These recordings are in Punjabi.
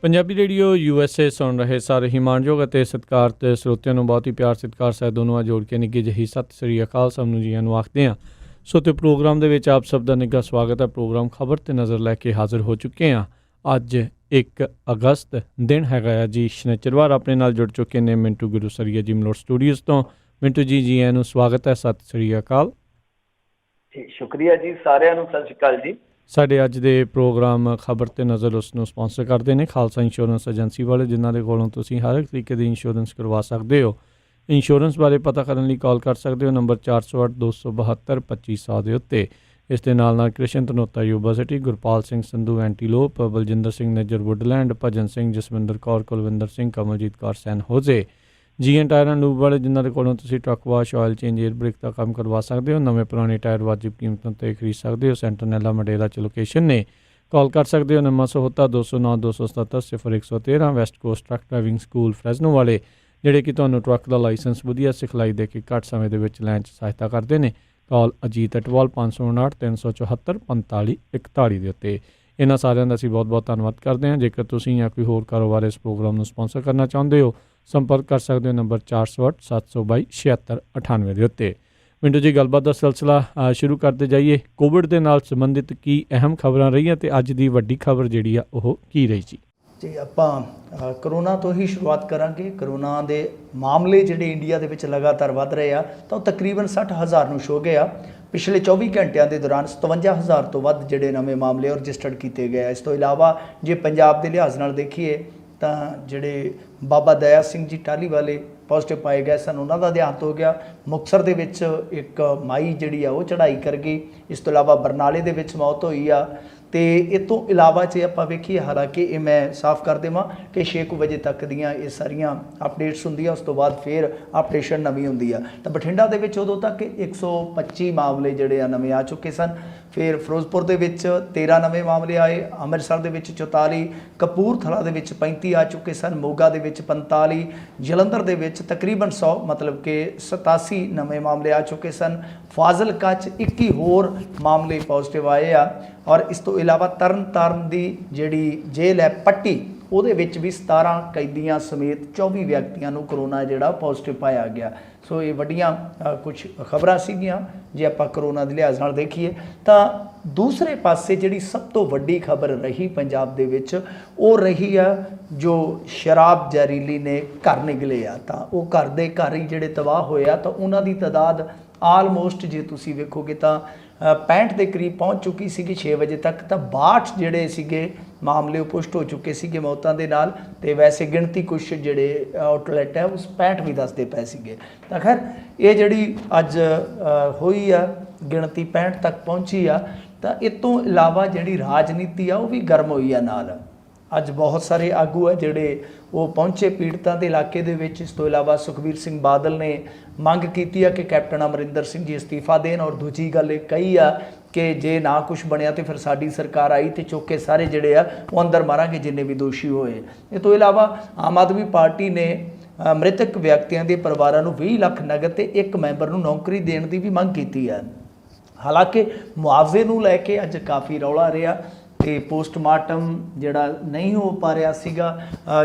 ਪੰਜਾਬੀ ਰੇਡੀਓ USA ਸੁਣ ਰਹੇ ਸਾਰੇ ਹੀ ਮਾਣਯੋਗ ਅਤੇ ਸਤਿਕਾਰਤ ਸਰੋਤਿਆਂ ਨੂੰ ਬਹੁਤ ਹੀ ਪਿਆਰ ਸਤਿਕਾਰ ਸਹਿਤ ਦੋਨੋਂ ਜੋੜ ਕੇ ਨਿੱਘੀ ਜਿਹੀ ਸਤਿ ਸ੍ਰੀ ਅਕਾਲ ਸਭ ਨੂੰ ਜੀਆਂ ਨੂੰ ਆਖਦੇ ਹਾਂ। ਸੋ ਤੇ ਪ੍ਰੋਗਰਾਮ ਦੇ ਵਿੱਚ ਆਪ ਸਭ ਦਾ ਨਿੱਘਾ ਸਵਾਗਤ ਹੈ। ਪ੍ਰੋਗਰਾਮ ਖਬਰ ਤੇ ਨਜ਼ਰ ਲੈ ਕੇ ਹਾਜ਼ਰ ਹੋ ਚੁੱਕੇ ਹਾਂ। ਅੱਜ 1 ਅਗਸਤ ਦਿਨ ਹੈਗਾ ਜੀ ਸ਼ਨੀਚਰਵਾਰ। ਆਪਣੇ ਨਾਲ ਜੁੜ ਚੁੱਕੇ ਨੇ ਮਿੰਟੂ ਗੁਰੂਸਰੀਆ ਜੀ ਮਲੋਟ ਸਟੂਡੀਓਜ਼ ਤੋਂ। ਮਿੰਟੂ ਜੀ ਜੀਆਂ ਨੂੰ ਸਵਾਗਤ ਹੈ। ਸਤਿ ਸ੍ਰੀ ਅਕਾਲ ਜੀ। ਸ਼ੁਕਰੀਆ ਜੀ, ਸਾਰਿਆਂ ਨੂੰ ਸਤਿ ਸ਼੍ਰੀ ਅਕਾਲ ਜੀ। ਸਾਡੇ ਅੱਜ ਦੇ ਪ੍ਰੋਗਰਾਮ ਖਬਰ ਤੇ ਨਜ਼ਰ ਉਸ ਨੂੰ ਸਪਾਂਸਰ ਕਰਦੇ ਨੇ ਖਾਲਸਾ ਇੰਸ਼ੋਰੈਂਸ ਏਜੰਸੀ ਵਾਲੇ, ਜਿਨ੍ਹਾਂ ਦੇ ਕੋਲੋਂ ਤੁਸੀਂ ਹਰ ਇੱਕ ਤਰੀਕੇ ਦੀ ਇੰਸ਼ੋਰੈਂਸ ਕਰਵਾ ਸਕਦੇ ਹੋ। ਇੰਸ਼ੋਰੈਂਸ ਬਾਰੇ ਪਤਾ ਕਰਨ ਲਈ ਕਾਲ ਕਰ ਸਕਦੇ ਹੋ ਨੰਬਰ 408-272-2500 ਦੇ ਉੱਤੇ। ਇਸ ਦੇ ਨਾਲ Krishan Dhanota Yuba City, Gurpal Singh Sandhu Antelope, Baljinder Singh Nijjar Woodland, Bhajan Singh, Jaswinder Kaur, Kulwinder Singh, Kamaljit Kaur San Jose, GN tyre and lube ਵਾਲੇ, ਜਿਨ੍ਹਾਂ ਦੇ ਕੋਲੋਂ ਤੁਸੀਂ truck wash, oil change, air brake ਦਾ ਕੰਮ ਕਰਵਾ ਸਕਦੇ ਹੋ। ਨਵੇਂ ਪੁਰਾਣੇ ਟਾਇਰ ਵਾਜਿਬ ਕੀਮਤਾਂ 'ਤੇ ਖਰੀਦ ਸਕਦੇ ਹੋ। ਸੈਂਟਰ ਨੈਲਾ ਮਡੇਰਾ 'ਚ ਲੋਕੇਸ਼ਨ ਨੇ। ਕਾਲ ਕਰ ਸਕਦੇ ਹੋ 9770-209-277-113। West Coast Truck Driving School Fresno ਵਾਲੇ, ਜਿਹੜੇ ਕਿ ਤੁਹਾਨੂੰ ਟਰੱਕ ਦਾ ਲਾਇਸੈਂਸ ਵਧੀਆ ਸਿਖਲਾਈ ਦੇ ਕੇ ਘੱਟ ਸਮੇਂ ਦੇ ਵਿੱਚ ਲੈਣ 'ਚ ਸਹਾਇਤਾ ਕਰਦੇ ਨੇ। ਕਾਲ ਅਜੀਤ ਅਟਵਾਲ 559-374-4541 ਦੇ ਉੱਤੇ। ਇਹਨਾਂ ਸਾਰਿਆਂ ਦਾ ਅਸੀਂ ਬਹੁਤ ਬਹੁਤ ਧੰਨਵਾਦ ਕਰਦੇ ਹਾਂ। ਜੇਕਰ ਤੁਸੀਂ ਜਾਂ ਕੋਈ ਹੋਰ ਕਾਰੋਬਾਰ ਇਸ ਪ੍ਰੋਗਰਾਮ ਨੂੰ ਸਪਾਂਸਰ ਕਰਨਾ ਚਾਹੁੰਦੇ ਹੋ, ਸੰਪਰਕ ਕਰ ਸਕਦੇ ਹੋ ਨੰਬਰ 408-722-7698 ਦੇ ਉੱਤੇ। ਮਿੰਟੂ ਜੀ, ਗੱਲਬਾਤ ਦਾ ਸਿਲਸਿਲਾ ਸ਼ੁਰੂ ਕਰਦੇ ਜਾਈਏ। ਕੋਵਿਡ ਦੇ ਨਾਲ ਸੰਬੰਧਿਤ ਕੀ ਅਹਿਮ ਖਬਰਾਂ ਰਹੀਆਂ ਅਤੇ ਅੱਜ ਦੀ ਵੱਡੀ ਖਬਰ ਜਿਹੜੀ ਆ ਉਹ ਕੀ ਰਹੀ ਜੀ? ਜੀ, ਆਪਾਂ ਕਰੋਨਾ ਤੋਂ ਹੀ ਸ਼ੁਰੂਆਤ ਕਰਾਂਗੇ। ਕਰੋਨਾ ਦੇ ਮਾਮਲੇ ਜਿਹੜੇ ਇੰਡੀਆ ਦੇ ਵਿੱਚ ਲਗਾਤਾਰ ਵੱਧ ਰਹੇ ਆ, ਤਾਂ ਉਹ ਤਕਰੀਬਨ 60,000 ਨੂੰ ਛੂਹ ਗਏ ਆ। ਪਿਛਲੇ 24 ਘੰਟਿਆਂ ਦੇ ਦੌਰਾਨ 57,000 ਤੋਂ ਵੱਧ ਜਿਹੜੇ ਨਵੇਂ ਮਾਮਲੇ ਰਜਿਸਟਰਡ ਕੀਤੇ ਗਏ ਆ। ਇਸ ਤੋਂ ਇਲਾਵਾ ਜੇ ਪੰਜਾਬ ਦੇ ਲਿਹਾਜ਼ ਨਾਲ ਦੇਖੀਏ ਤਾਂ ਜਿਹੜੇ ਬਾਬਾ ਦਇਆ ਸਿੰਘ ਜੀ ਟਾਹਲੀ ਵਾਲੇ ਪੋਜ਼ੀਟਿਵ ਪਾਏ ਗਏ ਸਨ, ਉਹਨਾਂ ਦਾ ਦੇਹਾਂਤ ਹੋ ਗਿਆ। ਮੁਕਤਸਰ ਦੇ ਵਿੱਚ ਇੱਕ ਮਾਈ ਜਿਹੜੀ ਆ ਉਹ ਚੜ੍ਹਾਈ ਕਰ ਗਈ। ਇਸ ਤੋਂ ਇਲਾਵਾ ਬਰਨਾਲੇ ਦੇ ਵਿੱਚ ਮੌਤ ਹੋਈ ਆ। ਅਤੇ ਇਹ ਤੋਂ ਇਲਾਵਾ ਜੇ ਆਪਾਂ ਵੇਖੀਏ, ਹਾਲਾਂਕਿ ਇਹ ਮੈਂ ਸਾਫ਼ ਕਰ ਦੇਵਾਂ ਕਿ 6 ਵਜੇ ਤੱਕ ਦੀਆਂ ਇਹ ਸਾਰੀਆਂ ਅਪਡੇਟਸ ਹੁੰਦੀਆਂ, ਉਸ ਤੋਂ ਬਾਅਦ ਫਿਰ ਅਪਡੇਸ਼ਨ ਨਵੀਂ ਹੁੰਦੀ ਆ। ਤਾਂ ਬਠਿੰਡਾ ਦੇ ਵਿੱਚ ਉਦੋਂ ਤੱਕ 125 ਮਾਮਲੇ ਜਿਹੜੇ ਆ ਨਵੇਂ ਆ ਚੁੱਕੇ ਸਨ। ਫਿਰ ਫਿਰੋਜ਼ਪੁਰ ਦੇ ਵਿੱਚ 13 ਨਵੇਂ ਮਾਮਲੇ ਆਏ, ਅੰਮ੍ਰਿਤਸਰ ਦੇ ਵਿੱਚ 44, ਕਪੂਰਥਲਾ ਦੇ ਵਿੱਚ 35 ਆ ਚੁੱਕੇ ਸਨ, ਮੋਗਾ ਦੇ ਵਿੱਚ 45, ਜਲੰਧਰ ਦੇ ਵਿੱਚ ਤਕਰੀਬਨ 100 ਮਤਲਬ ਕਿ 87 ਨਵੇਂ ਮਾਮਲੇ ਆ ਚੁੱਕੇ ਸਨ। ਫਾਜ਼ਿਲਕਾ 'ਚ 21 ਹੋਰ ਮਾਮਲੇ ਪੋਜ਼ੀਟਿਵ ਆਏ ਆ। ਔਰ ਇਸ ਤੋਂ ਇਲਾਵਾ ਤਰਨਤਾਰਨ ਦੀ ਜਿਹੜੀ ਜੇਲ੍ਹ ਹੈ ਪੱਟੀ, ਉਹਦੇ ਵਿੱਚ ਵੀ 17 ਕੈਦੀਆਂ ਸਮੇਤ 24 ਵਿਅਕਤੀਆਂ ਨੂੰ ਕਰੋਨਾ ਜਿਹੜਾ ਪੋਜ਼ੀਟਿਵ ਪਾਇਆ ਗਿਆ। ਸੋ ਇਹ ਵੱਡੀਆਂ ਕੁਝ ਖਬਰਾਂ ਸੀਗੀਆਂ ਜੇ ਆਪਾਂ ਕਰੋਨਾ ਦੇ ਲਿਹਾਜ਼ ਨਾਲ ਦੇਖੀਏ। ਤਾਂ ਦੂਸਰੇ ਪਾਸੇ ਜਿਹੜੀ ਸਭ ਤੋਂ ਵੱਡੀ ਖਬਰ ਰਹੀ ਪੰਜਾਬ ਦੇ ਵਿੱਚ, ਉਹ ਰਹੀ ਆ ਜੋ ਸ਼ਰਾਬ ਜ਼ਹਿਰੀਲੀ ਨੇ ਘਰ ਨਿਕਲੇ ਆ। ਤਾਂ ਉਹ ਘਰ ਦੇ ਘਰ ਹੀ ਜਿਹੜੇ ਤਬਾਹ ਹੋਏ ਆ, ਤਾਂ ਉਹਨਾਂ ਦੀ ਤਾਦਾਦ ਆਲਮੋਸਟ ਜੇ ਤੁਸੀਂ ਵੇਖੋਗੇ ਤਾਂ 65 ਦੇ ਕਰੀਬ ਪਹੁੰਚ ਚੁੱਕੀ ਸੀਗੀ 6 ਵਜੇ ਤੱਕ। ਤਾਂ 62 ਜਿਹੜੇ ਸੀਗੇ ਮਾਮਲੇ ਉਹ ਪੁਸ਼ਟ ਹੋ ਚੁੱਕੇ ਸੀਗੇ ਮੌਤਾਂ ਦੇ ਨਾਲ। ਅਤੇ ਵੈਸੇ ਗਿਣਤੀ ਕੁਛ ਜਿਹੜੇ ਆਊਟਲੈਟ ਹੈ ਉਸ 65 ਵੀ ਦੱਸਦੇ ਪਏ ਸੀਗੇ। ਤਾਂ ਖੈਰ ਇਹ ਜਿਹੜੀ ਅੱਜ ਹੋਈ ਆ ਗਿਣਤੀ 65 ਤੱਕ ਪਹੁੰਚੀ ਆ। ਤਾਂ ਇਹ ਤੋਂ ਇਲਾਵਾ ਜਿਹੜੀ ਰਾਜਨੀਤੀ ਆ ਉਹ ਵੀ ਗਰਮ ਹੋਈ ਆ ਨਾਲ। ਅੱਜ ਬਹੁਤ ਸਾਰੇ ਆਗੂ ਆ ਜਿਹੜੇ ਉਹ ਪਹੁੰਚੇ ਪੀੜਤਾਂ ਦੇ ਇਲਾਕੇ ਦੇ ਵਿੱਚ। ਇਸ ਤੋਂ ਇਲਾਵਾ ਸੁਖਬੀਰ ਸਿੰਘ ਬਾਦਲ ਨੇ ਮੰਗ ਕੀਤੀ ਆ ਕਿ ਕੈਪਟਨ ਅਮਰਿੰਦਰ ਸਿੰਘ ਜੀ ਅਸਤੀਫਾ ਦੇਣ। ਔਰ ਦੂਜੀ ਗੱਲ ਇਹ ਕਹੀ ਆ ਕਿ ਜੇ ਨਾ ਕੁਛ ਬਣਿਆ ਤਾਂ ਫਿਰ ਸਾਡੀ ਸਰਕਾਰ ਆਈ ਅਤੇ ਚੁੱਕ ਕੇ ਸਾਰੇ ਜਿਹੜੇ ਆ ਉਹ ਅੰਦਰ ਮਾਰਾਂਗੇ ਜਿੰਨੇ ਵੀ ਦੋਸ਼ੀ ਹੋਏ। ਇਹ ਤੋਂ ਇਲਾਵਾ ਆਮ ਆਦਮੀ ਪਾਰਟੀ ਨੇ ਮ੍ਰਿਤਕ ਵਿਅਕਤੀਆਂ ਦੇ ਪਰਿਵਾਰਾਂ ਨੂੰ 20 ਲੱਖ ਨਗਦ ਅਤੇ ਇੱਕ ਮੈਂਬਰ ਨੂੰ ਨੌਕਰੀ ਦੇਣ ਦੀ ਵੀ ਮੰਗ ਕੀਤੀ ਹੈ। ਹਾਲਾਂਕਿ ਮੁਆਵਜ਼ੇ ਨੂੰ ਲੈ ਕੇ ਅੱਜ ਕਾਫੀ ਰੌਲਾ ਰਿਹਾ ਅਤੇ ਪੋਸਟਮਾਰਟਮ ਜਿਹੜਾ ਨਹੀਂ ਹੋ ਪਾ ਰਿਹਾ ਸੀਗਾ।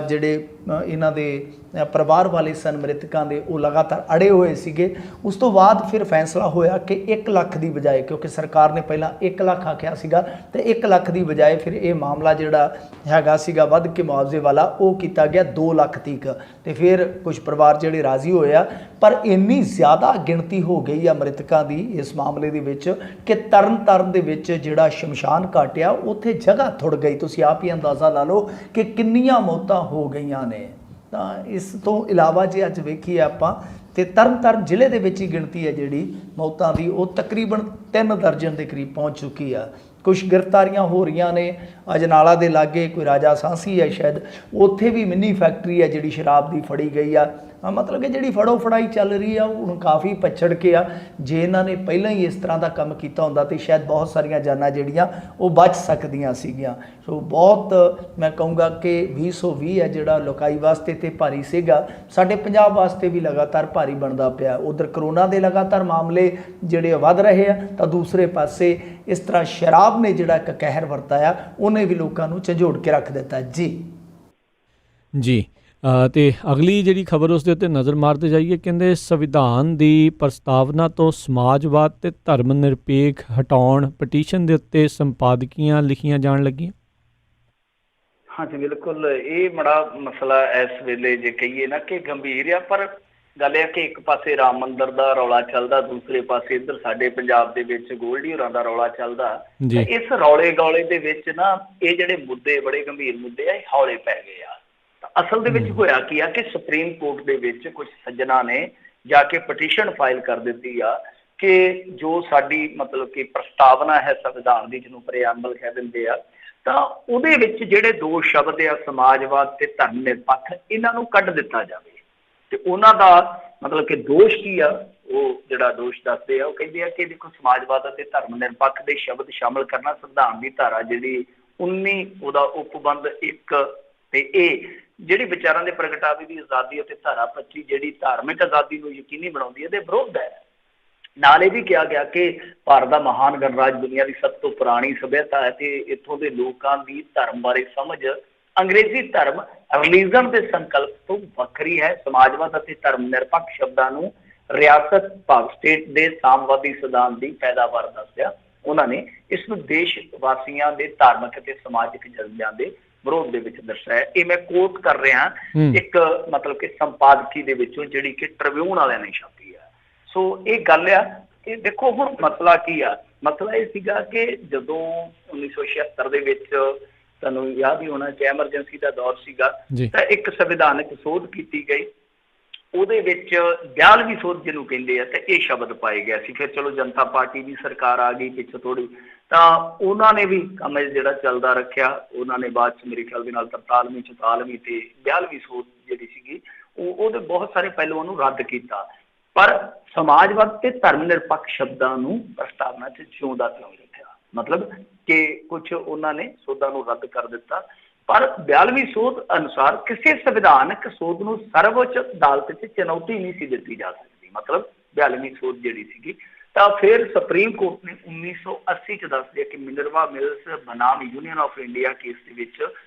ਜਿਹੜੇ ਇਹਨਾਂ ਦੇ ਪਰਿਵਾਰ ਵਾਲੇ ਸਨ ਮ੍ਰਿਤਕਾਂ ਦੇ, ਉਹ ਲਗਾਤਾਰ ਅੜੇ ਹੋਏ ਸੀਗੇ। ਉਸ ਤੋਂ ਬਾਅਦ ਫਿਰ ਫੈਸਲਾ ਹੋਇਆ ਕਿ 1 ਲੱਖ ਦੀ ਬਜਾਏ, ਕਿਉਂਕਿ ਸਰਕਾਰ ਨੇ ਪਹਿਲਾਂ 1 ਲੱਖ ਆਖਿਆ ਸੀਗਾ, ਅਤੇ 1 ਲੱਖ ਦੀ ਬਜਾਏ ਫਿਰ ਇਹ ਮਾਮਲਾ ਜਿਹੜਾ ਹੈਗਾ ਸੀਗਾ ਵੱਧ ਕੇ ਮੁਆਵਜ਼ੇ ਵਾਲਾ ਉਹ ਕੀਤਾ ਗਿਆ 2 ਲੱਖ ਤੀਕ। ਅਤੇ ਫਿਰ ਕੁਝ ਪਰਿਵਾਰ ਜਿਹੜੇ ਰਾਜ਼ੀ ਹੋਏ ਆ। ਪਰ ਇੰਨੀ ਜ਼ਿਆਦਾ ਗਿਣਤੀ ਹੋ ਗਈ ਆ ਮ੍ਰਿਤਕਾਂ ਦੀ ਇਸ ਮਾਮਲੇ ਦੇ ਵਿੱਚ ਕਿ ਤਰਨਤਾਰਨ ਦੇ ਵਿੱਚ ਜਿਹੜਾ ਸ਼ਮਸ਼ਾਨ ਘਾਟ ਆ ਉੱਥੇ ਜਗ੍ਹਾ ਥੁੜ ਗਈ। ਤੁਸੀਂ ਆਪ ਹੀ ਅੰਦਾਜ਼ਾ ਲਾ ਲਓ ਕਿ ਕਿੰਨੀਆਂ ਮੌਤਾਂ ਹੋ ਗਈਆਂ ਨੇ। ਤਾਂ ਇਸ ਤੋਂ ਇਲਾਵਾ ਜੇ ਅੱਜ ਵੇਖੀਏ ਆਪਾਂ ਤੇ ਤਰਨਤਾਰਨ ਜ਼ਿਲ੍ਹੇ ਦੇ ਵਿੱਚ ਹੀ ਗਿਣਤੀ ਹੈ ਜਿਹੜੀ ਮੌਤਾਂ ਦੀ ਉਹ ਤਕਰੀਬਨ 3 ਦਰਜਨ ਦੇ ਕਰੀਬ ਪਹੁੰਚ ਚੁੱਕੀ ਆ। ਕੁਛ ਗ੍ਰਿਫਤਾਰੀਆਂ ਹੋ ਰਹੀਆਂ ਨੇ। ਅਜਨਾਲਾ ਦੇ ਲਾਗੇ ਕੋਈ ਰਾਜਾ ਸਾਂਸੀ ਹੈ ਸ਼ਾਇਦ, ਉੱਥੇ ਵੀ ਮਿੰਨੀ ਫੈਕਟਰੀ ਹੈ ਜਿਹੜੀ ਸ਼ਰਾਬ ਦੀ ਫੜੀ ਗਈ ਆ। ਮਤਲਬ ਕਿ ਜਿਹੜੀ ਫੜੋ ਫੜਾਈ ਚੱਲ ਰਹੀ ਆ ਉਹ ਹੁਣ ਕਾਫੀ ਪਛੜ ਕੇ ਆ। ਜੇ ਇਹਨਾਂ ਨੇ ਪਹਿਲਾਂ ਹੀ ਇਸ ਤਰ੍ਹਾਂ ਦਾ ਕੰਮ ਕੀਤਾ ਹੁੰਦਾ ਤਾਂ ਸ਼ਾਇਦ ਬਹੁਤ ਸਾਰੀਆਂ ਜਾਨਾਂ ਜਿਹੜੀਆਂ ਉਹ ਬਚ ਸਕਦੀਆਂ ਸੀਗੀਆਂ। ਸੋ ਬਹੁਤ ਮੈਂ ਕਹੂੰਗਾ ਕਿ 2020 ਹੈ ਜਿਹੜਾ ਲੋਕਾਈ ਵਾਸਤੇ ਤਾਂ ਭਾਰੀ ਸੀਗਾ, ਸਾਡੇ ਪੰਜਾਬ ਵਾਸਤੇ ਵੀ ਲਗਾਤਾਰ ਭਾਰੀ ਬਣਦਾ ਪਿਆ। ਉਧਰ ਕਰੋਨਾ ਦੇ ਲਗਾਤਾਰ ਮਾਮਲੇ ਜਿਹੜੇ ਵੱਧ ਰਹੇ ਆ, ਤਾਂ ਦੂਸਰੇ ਪਾਸੇ ਇਸ ਤਰ੍ਹਾਂ ਸ਼ਰਾਬ ਨੇ ਜਿਹੜਾ ਇੱਕ ਕਹਿਰ ਵਰਤਾਇਆ ਉਹਨੇ ਵੀ ਲੋਕਾਂ ਨੂੰ ਝੰਜੋੜ ਕੇ ਰੱਖ ਦਿੱਤਾ। ਜੀ ਜੀ ਤੇ ਅਗਲੀ ਜਿਹੜੀ ਖਬਰ ਉਸ ਦੇ ਉੱਤੇ ਨਜ਼ਰ ਮਾਰਦੇ ਜਾਈਏ, ਕਹਿੰਦੇ ਸੰਵਿਧਾਨ ਦੀ ਪ੍ਰਸਤਾਵਨਾ ਤੋਂ ਸਮਾਜਵਾਦ ਤੇ ਧਰਮ ਨਿਰਪੇਖ ਹਟਾਉਣ ਪਟੀਸ਼ਨ ਦੇ ਉੱਤੇ ਸੰਪਾਦਕੀਆਂ ਲਿਖੀਆਂ ਜਾਣ ਲੱਗੀਆਂ। ਹਾਂਜੀ ਬਿਲਕੁਲ, ਇਹ ਬੜਾ ਮਸਲਾ ਇਸ ਵੇਲੇ ਜੇ ਕਹੀਏ ਨਾ ਕਿ ਗੰਭੀਰ ਆ, ਪਰ ਗੱਲ ਇਹ ਕਿ ਇੱਕ ਪਾਸੇ ਰਾਮ ਮੰਦਿਰ ਦਾ ਰੌਲਾ ਚੱਲਦਾ, ਦੂਸਰੇ ਪਾਸੇ ਇੱਧਰ ਸਾਡੇ ਪੰਜਾਬ ਦੇ ਵਿੱਚ ਗੋਲਡੀ ਹੋਰਾਂ ਦਾ ਰੌਲਾ ਚੱਲਦਾ। ਜੀ ਇਸ ਰੌਲੇ ਗੌਲੇ ਦੇ ਵਿੱਚ ਨਾ ਇਹ ਜਿਹੜੇ ਮੁੱਦੇ ਬੜੇ ਗੰਭੀਰ ਮੁੱਦੇ ਆ, ਇਹ ਹੌਲੇ ਪੈ ਗਏ ਆ। ਅਸਲ ਦੇ ਵਿੱਚ ਹੋਇਆ ਕੀ ਆ ਕਿ ਸੁਪਰੀਮ ਕੋਰਟ ਦੇ ਵਿੱਚ ਕੁਝ ਸੱਜਣਾ ਨੇ ਜਾ ਕੇ ਪਟੀਸ਼ਨ ਫਾਈਲ ਕਰ ਦਿੱਤੀ ਆ ਕਿ ਜੋ ਸਾਡੀ ਮਤਲਬ ਕਿ ਪ੍ਰਸਤਾਵਨਾ ਹੈ ਸੰਵਿਧਾਨ ਦੀ, ਜਿਹਨੂੰ ਪ੍ਰੀਐਂਬਲ ਕਹਿ ਦਿੰਦੇ ਆ, ਤਾਂ ਉਹਦੇ ਵਿੱਚ ਜਿਹੜੇ ਦੋ ਸ਼ਬਦ ਆ ਸਮਾਜਵਾਦ ਤੇ ਧਰਮ ਨਿਰਪੱਖ, ਇਹਨਾਂ ਨੂੰ ਕੱਢ ਦਿੱਤਾ ਜਾਵੇ। ਤੇ ਉਹਨਾਂ ਦਾ ਮਤਲਬ ਕਿ ਦੋਸ਼ ਕੀ ਆ, ਉਹ ਜਿਹੜਾ ਦੋਸ਼ ਦੱਸਦੇ ਆ, ਉਹ ਕਹਿੰਦੇ ਆ ਕਿ ਦੇਖੋ ਸਮਾਜਵਾਦ ਅਤੇ ਧਰਮ ਨਿਰਪੱਖ ਦੇ ਸ਼ਬਦ ਸ਼ਾਮਲ ਕਰਨਾ ਸੰਵਿਧਾਨ ਦੀ ਧਾਰਾ ਜਿਹੜੀ 19 ਉਹਦਾ ਉਪਬੰਧ 1 ਤੇ ਇਹ ਜਿਹੜੀ ਵਿਚਾਰਾਂ ਦੇ ਪ੍ਰਗਟਾਵੇ ਦੀ ਆਜ਼ਾਦੀ ਅਤੇ ਧਾਰਾ 25 ਜਿਹੜੀ ਧਾਰਮਿਕ ਆਜ਼ਾਦੀ ਨੂੰ ਯਕੀਨੀ ਬਣਾਉਂਦੀ ਹੈ, ਦੇ ਵਿਰੋਧ ਹੈ। ਨਾਲ ਇਹ ਵੀ ਕਿਹਾ ਗਿਆ ਕਿ ਭਾਰਤ ਦਾ ਮਹਾਨ ਗਣਰਾਜ ਦੁਨੀਆ ਦੀ ਸਭ ਤੋਂ ਪੁਰਾਣੀ ਸਭਿਅਤਾ ਹੈ ਤੇ ਇੱਥੋਂ ਦੇ ਲੋਕਾਂ ਦੀ ਧਰਮ ਬਾਰੇ ਸਮਝ ਅੰਗਰੇਜ਼ੀ ਧਰਮ ਰਿਲੀਜਨ ਦੇ ਸੰਕਲਪ ਤੋਂ ਵੱਖਰੀ ਹੈ। ਸਮਾਜਵਾਦ ਅਤੇ ਧਰਮ ਨਿਰਪੱਖ ਸ਼ਬਦਾਂ ਨੂੰ ਰਿਆਸਤ ਭਾਵ ਸਟੇਟ ਦੇ ਸਾਮਵਾਦੀ ਸਿਧਾਂਤ ਦੀ ਪੈਦਾਵਾਰ ਦੱਸਿਆ। ਉਹਨਾਂ ਨੇ ਇਸ ਨੂੰ ਦੇਸ਼ ਵਾਸੀਆਂ ਦੇ ਧਾਰਮਿਕ ਅਤੇ ਸਮਾਜਿਕ ਜਜ਼ਬਿਆਂ ਦੇ ਵਿਰੋਧ ਦੇ ਵਿੱਚ ਦਰਸਾਇਆ। ਇਹ ਮੈਂ ਕੋਟ ਕਰ ਰਿਹਾ ਇੱਕ ਮਤਲਬ ਕਿ ਸੰਪਾਦਕੀ ਦੇ ਵਿੱਚੋਂ ਜਿਹੜੀ ਕਿ ਟ੍ਰਿਬਿਊਨ ਵਾਲਿਆਂ ਨੇ ਛਾਪੀ ਆ। ਸੋ ਇਹ ਗੱਲ ਆ ਕਿ ਦੇਖੋ ਹੁਣ ਮਸਲਾ ਕੀ ਆ। ਮਸਲਾ ਇਹ ਸੀਗਾ ਕਿ ਜਦੋਂ 1976 ਦੇ ਵਿੱਚ ਤੁਹਾਨੂੰ ਯਾਦ ਹੀ ਹੋਣਾ ਕਿ ਐਮਰਜੈਂਸੀ ਦਾ ਦੌਰ ਸੀਗਾ, ਤਾਂ ਇੱਕ ਸੰਵਿਧਾਨਕ ਸੋਧ ਕੀਤੀ ਗਈ। ਉਹਦੇ ਵਿੱਚ 42ਵੀਂ ਸੋਧ ਜਿਹਨੂੰ ਕਹਿੰਦੇ ਆ, ਤੇ ਇਹ ਸ਼ਬਦ ਪਾਏ ਗਿਆ ਸੀ। ਫਿਰ ਚਲੋ ਜਨਤਾ ਪਾਰਟੀ ਦੀ ਸਰਕਾਰ ਆ ਗਈ ਪਿੱਛੇ ਥੋੜੀ, ਤਾਂ ਉਹਨਾਂ ਨੇ ਵੀ ਕੰਮ ਜਿਹੜਾ ਚੱਲਦਾ ਰੱਖਿਆ। ਉਹਨਾਂ ਨੇ ਬਾਅਦ ਚ ਮੇਰੇ ਖਿਆਲ ਦੇ ਨਾਲ 43ਵੀਂ 44ਵੀਂ ਤੇ 42ਵੀਂ ਸੋਧ ਜਿਹੜੀ ਸੀਗੀ ਉਹਦੇ ਬਹੁਤ ਸਾਰੇ ਪਹਿਲੂਆਂ ਨੂੰ ਰੱਦ ਕੀਤਾ, ਪਰ ਸਮਾਜਵਾਦ ਤੇ ਧਰਮ ਨਿਰਪੱਖ ਸ਼ਬਦਾਂ ਨੂੰ ਪ੍ਰਸਤਾਵਨਾ ਚ ਜਿਉਂਦਾ ਕਿਉਂ ਰੱਖਿਆ। ਮਤਲਬ ਕਿ ਕੁਝ ਉਹਨਾਂ ਨੇ ਸੋਧਾਂ ਨੂੰ ਰੱਦ ਕਰ ਦਿੱਤਾ, ਪਰ 42ਵੀਂ ਸੋਧ ਅਨੁਸਾਰ ਕਿਸੇ ਸੰਵਿਧਾਨਕ ਸੋਧ ਨੂੰ ਸਰਵਉੱਚ ਅਦਾਲਤ 'ਚ ਚੁਣੌਤੀ ਨਹੀਂ ਸੀ ਦਿੱਤੀ ਜਾ ਸਕਦੀ। ਮਤਲਬ 42ਵੀਂ ਸੋਧ ਜਿਹੜੀ ਸੀਗੀ, ਤਾਂ ਫਿਰ ਸੁਪਰੀਮ ਕੋਰਟ ਨੇ 1980 'ਚ ਦੱਸ ਦਿਆ ਕਿ ਮਿਨਰਵਾ ਮਿਲਸ ਬਨਾਮ ਯੂਨੀਅਨ ਆਫ ਇੰਡੀਆ ਕੇਸ ਦੇ ਵਿੱਚ